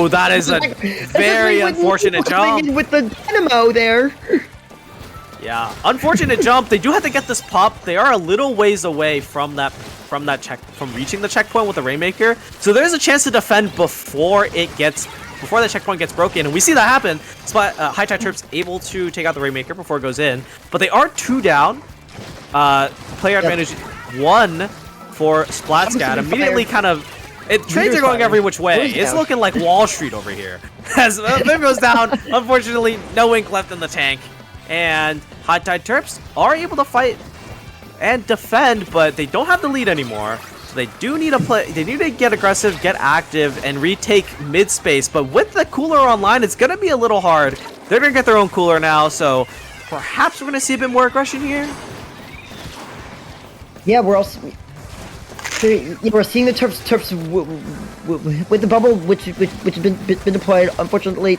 that is a very unfortunate jump. With the dynamo there. Yeah, unfortunate jump. They do have to get this pop. They are a little ways away from reaching the checkpoint with the Rainmaker. So there's a chance to defend before the checkpoint gets broken, and we see that happen. High Tide Terps able to take out the Rainmaker before it goes in, but they are 2 down. Player advantage 1 for SplatSCAD. Immediately trades are going every which way. It's looking like Wall Street over here. As Viv goes down, unfortunately, no ink left in the tank. And High Tide Terps are able to fight and defend, but they don't have the lead anymore. So they do need to play. They need to get aggressive, get active, and retake mid space. But with the cooler online, it's gonna be a little hard. They're gonna get their own cooler now, so perhaps we're gonna see a bit more aggression here. Yeah, we're seeing the Terps with the bubble, which has been deployed. Unfortunately,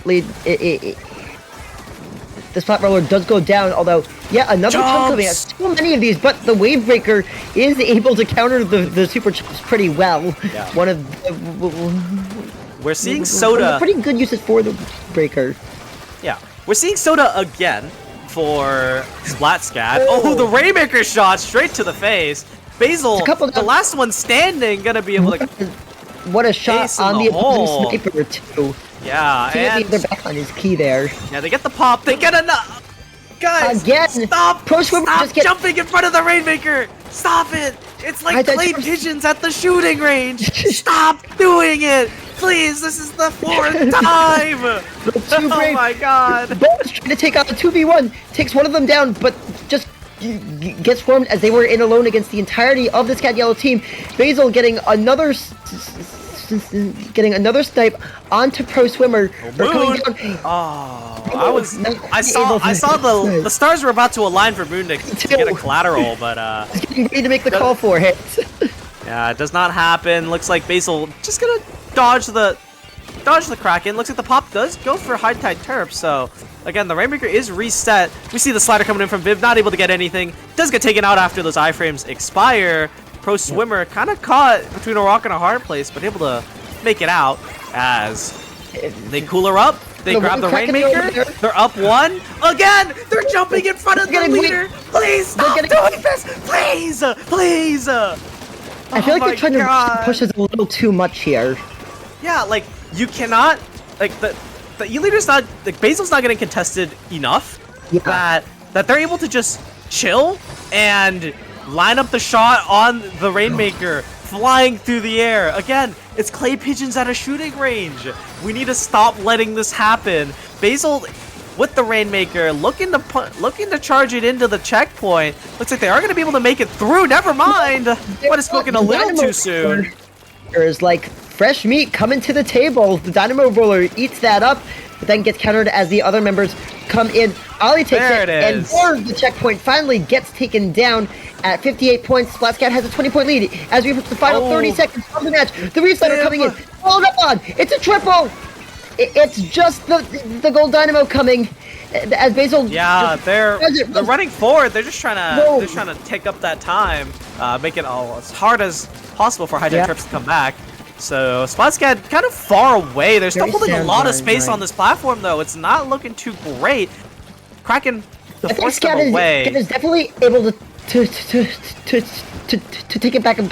the spot roller does go down, although, another chunk coming out. So many of these, but the Wave Breaker is able to counter the Super Chumps pretty well. Yeah. One of we're seeing Soda. Pretty good uses for the Breaker. Yeah, we're seeing Soda again for SplatSCAD. Oh, the Rainmaker shot straight to the face. Basil, the last one standing, gonna be able to. What a shot on the opposing sniper too. Yeah, and their backline is key there. Yeah, they get the pop. They get enough. Guys, again, stop! Pro Swimmer Stop jumping in front of the Rainmaker! Stop it! It's like clay pigeons at the shooting range. Stop doing it, please. This is the 4th time. Oh my god. Bo's trying to take out a 2v1, takes one of them down, but just gets swarmed as they were in alone against the entirety of the SCAD Yellow team. Basil getting another snipe onto Pro Swimmer. I saw the stars were about to align for Moon to get a collateral, but he's getting ready to make the call for it. Yeah, it does not happen. Looks like Basil just gonna dodge the Kraken. Looks like the pop does go for High Tide Terps, so again, the Rainmaker is reset. We see the slider coming in from Viv, not able to get anything. Does get taken out after those iframes expire. Pro Swimmer kind of caught between a rock and a hard place, but able to make it out as they cool her up. They grab the Rainmaker. They're up 1. Again, they're jumping in front of the leader. Please stop doing this. Please, please. I feel like they're trying to push us a little too much here. Yeah, like, you cannot, like, the E-leader's not, like, Basil's not getting contested enough that they're able to just chill and line up the shot on the Rainmaker, flying through the air. Again, it's clay pigeons at a shooting range. We need to stop letting this happen. Basil, with the Rainmaker, looking to charge it into the checkpoint. Looks like they are going to be able to make it through. Never mind. But it's spoken a little too soon. There's like fresh meat coming to the table. The Dynamo Roller eats that up, but then gets countered as the other members come in. Ollie takes it, and the checkpoint finally gets taken down at 58 points. SplatSCAD has a 20-point lead as we approach the final 30 seconds of the match. The Reslider coming in, followed up on. It's a triple. It's just the Gold Dynamo coming as Basil. Yeah, they're running forward. They're just trying to take up that time, make it all as hard as possible for High Tide Terps to come back. So SplatSCAD kind of far away. They're still holding a lot of space on this platform, though. It's not looking too great. Kraken to force them away. SCAD is definitely able to take it back a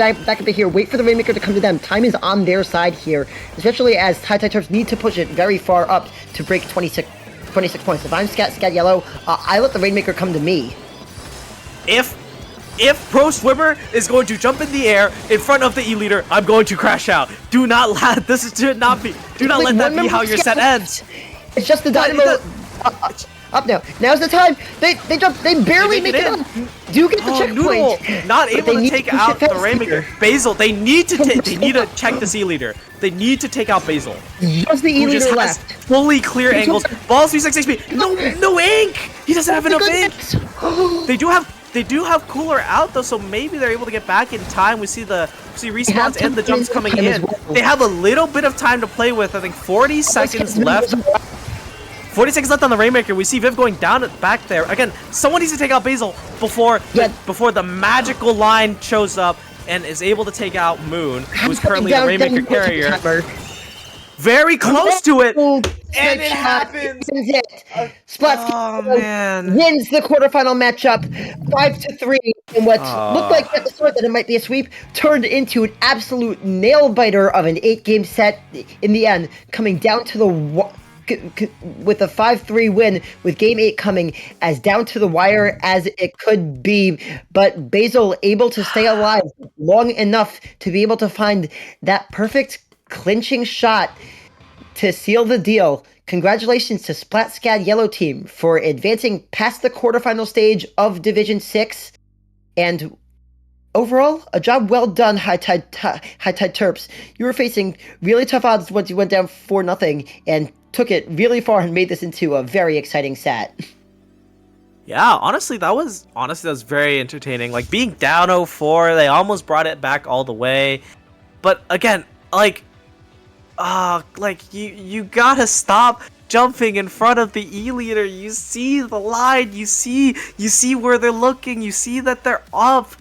bit here. Wait for the Rainmaker to come to them. Time is on their side here, especially as High Tide Terps need to push it very far up to break 26 points. If I'm SCAD Yellow, I let the Rainmaker come to me. If Pro Swimmer is going to jump in the air in front of the E-leader, I'm going to crash out. Do not let this should not be. Do not let that be how your set ends. It's just the Dynamo up now. Now's the time. They jump. They barely make it up. Do get the checkpoint. Noodle, not able to take out the Rainmaker. Basil, they need to check the E-leader. They need to take out Basil. Just the E-leader left. Fully clear angles. Balls 36 HP. No ink. He doesn't have enough ink. They do have cooler out though, so maybe they're able to get back in time. We see respawns and the jumps coming in. They have a little bit of time to play with. I think 40 seconds left. 40 seconds left on the Rainmaker. We see Viv going down back there. Again, someone needs to take out Basil before the magical line shows up and is able to take out Moon, who's currently the Rainmaker carrier. Very close to it, and it happens. SplatSCAD wins the quarterfinal matchup 5-3 in what looked like at the start that it might be a sweep, turned into an absolute nail-biter of an 8-game set in the end, coming down to the with a 5-3 win, with Game 8 coming as down to the wire as it could be, but Basil able to stay alive long enough to be able to find that perfect clinching shot to seal the deal. Congratulations to SplatSCAD Yellow Team for advancing past the quarterfinal stage of Division 6, and overall, a job well done, High Tide Terps. You were facing really tough odds once you went down 4-0 and took it really far and made this into a very exciting set. Yeah, honestly, that was very entertaining. Like, being down 0-4, they almost brought it back all the way. But again, you gotta stop jumping in front of the E-leader. You see the line, you see where they're looking, you see that they're up.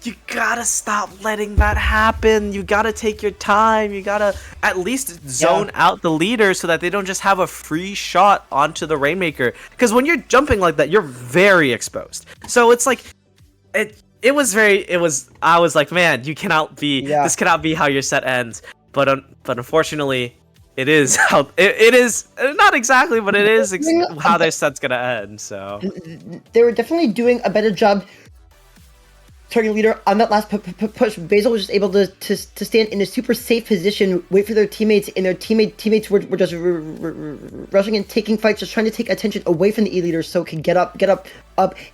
You gotta stop letting that happen. You gotta take your time. You gotta at least zone out the leader so that they don't just have a free shot onto the Rainmaker. Because when you're jumping like that, you're very exposed. So it's like, I was like, man, this cannot be how your set ends. But unfortunately, it is how it is. Not exactly, but it is how their set's gonna end. So they were definitely doing a better job starting leader on that last push. Basil was just able to stand in a super safe position, wait for their teammates, and their teammates were just rushing and taking fights, just trying to take attention away from the E leaders so it could get up,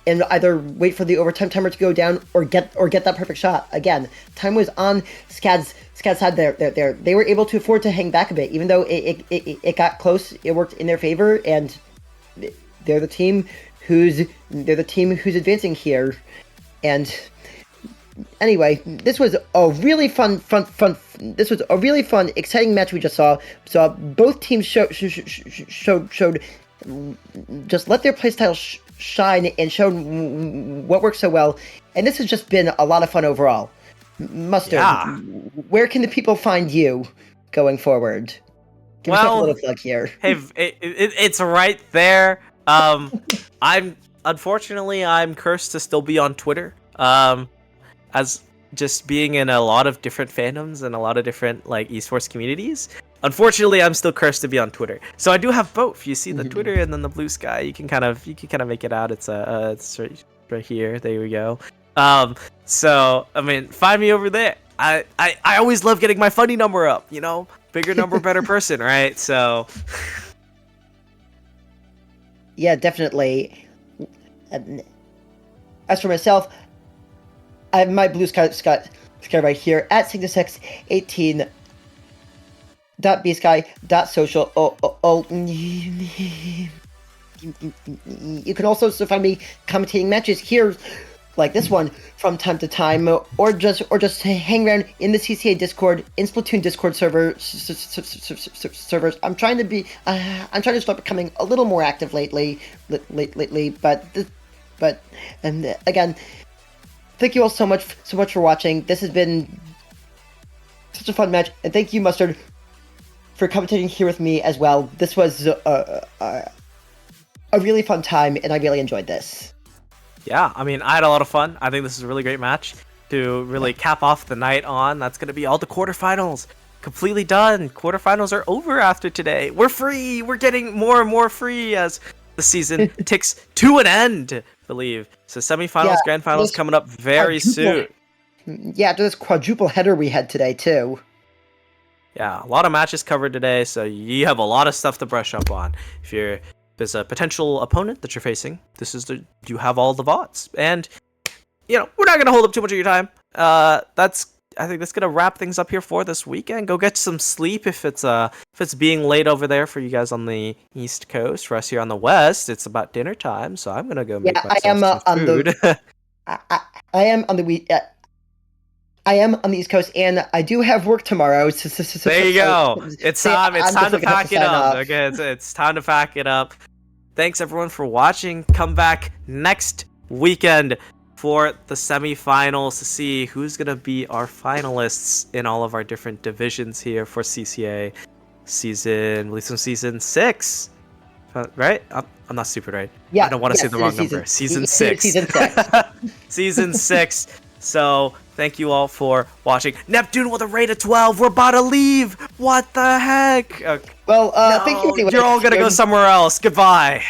and either wait for the overtime timer to go down or get that perfect shot. Again, time was on SCAD's side there. They were able to afford to hang back a bit, even though it got close. It worked in their favor, and they're the team who's advancing here. And anyway, this was a really fun. This was a really fun, exciting match we just saw. So both teams showed just let their playstyle shine and showed what works so well. And this has just been a lot of fun overall. Mustard, Yeah. Where can the people find you going forward? Give yourself a little plug here. Hey, it's right there. I'm cursed to still be on Twitter. As just being in a lot of different fandoms and a lot of different like esports communities. Unfortunately, I'm still cursed to be on Twitter. So I do have both. You see the Twitter and then the blue sky. You can kind of make it out. It's right here. There we go. So I mean, find me over there. I always love getting my funny number up. You know, bigger number, better person, right? So. Yeah, definitely. As for myself, I have my blue sky right here at cygnus18.bsky.social. You can also find me commentating matches here, like this one, from time to time, or just hang around in the CCA Discord, in Splatoon Discord servers. I'm trying to start becoming a little more active lately, but again, thank you all so much for watching. This has been such a fun match, and thank you, Mustard, for commentating here with me as well. This was a really fun time, and I really enjoyed this. Yeah, I mean, I had a lot of fun. I think this is a really great match to really cap off the night on. That's going to be all the quarterfinals. Completely done. Quarterfinals are over after today. We're free. We're getting more and more free as the season ticks to an end, I believe. So semifinals, grand finals coming up very soon. Yeah, after this quadruple header we had today, too. Yeah, a lot of matches covered today, so you have a lot of stuff to brush up on. If there's a potential opponent that you're facing, you have all the VODs. And, you know, we're not going to hold up too much of your time. I think that's going to wrap things up here for this weekend. Go get some sleep if it's being late over there for you guys on the East Coast. For us here on the West, it's about dinner time, so I'm going to go make myself some food. I am on the East Coast, and I do have work tomorrow. There you go. It's time to pack it up. Okay, it's time to pack it up. Thanks everyone for watching. Come back next weekend for the semifinals to see who's gonna be our finalists in all of our different divisions here for CCA season 6. Right? I'm not stupid, right? Yeah. I don't want to say the wrong number. Season 6. Season 6. Season 6. So, thank you all for watching. Neptune with a rate of 12. We're about to leave. What the heck? Okay. Well, thank you. You're all gonna go somewhere else. Goodbye.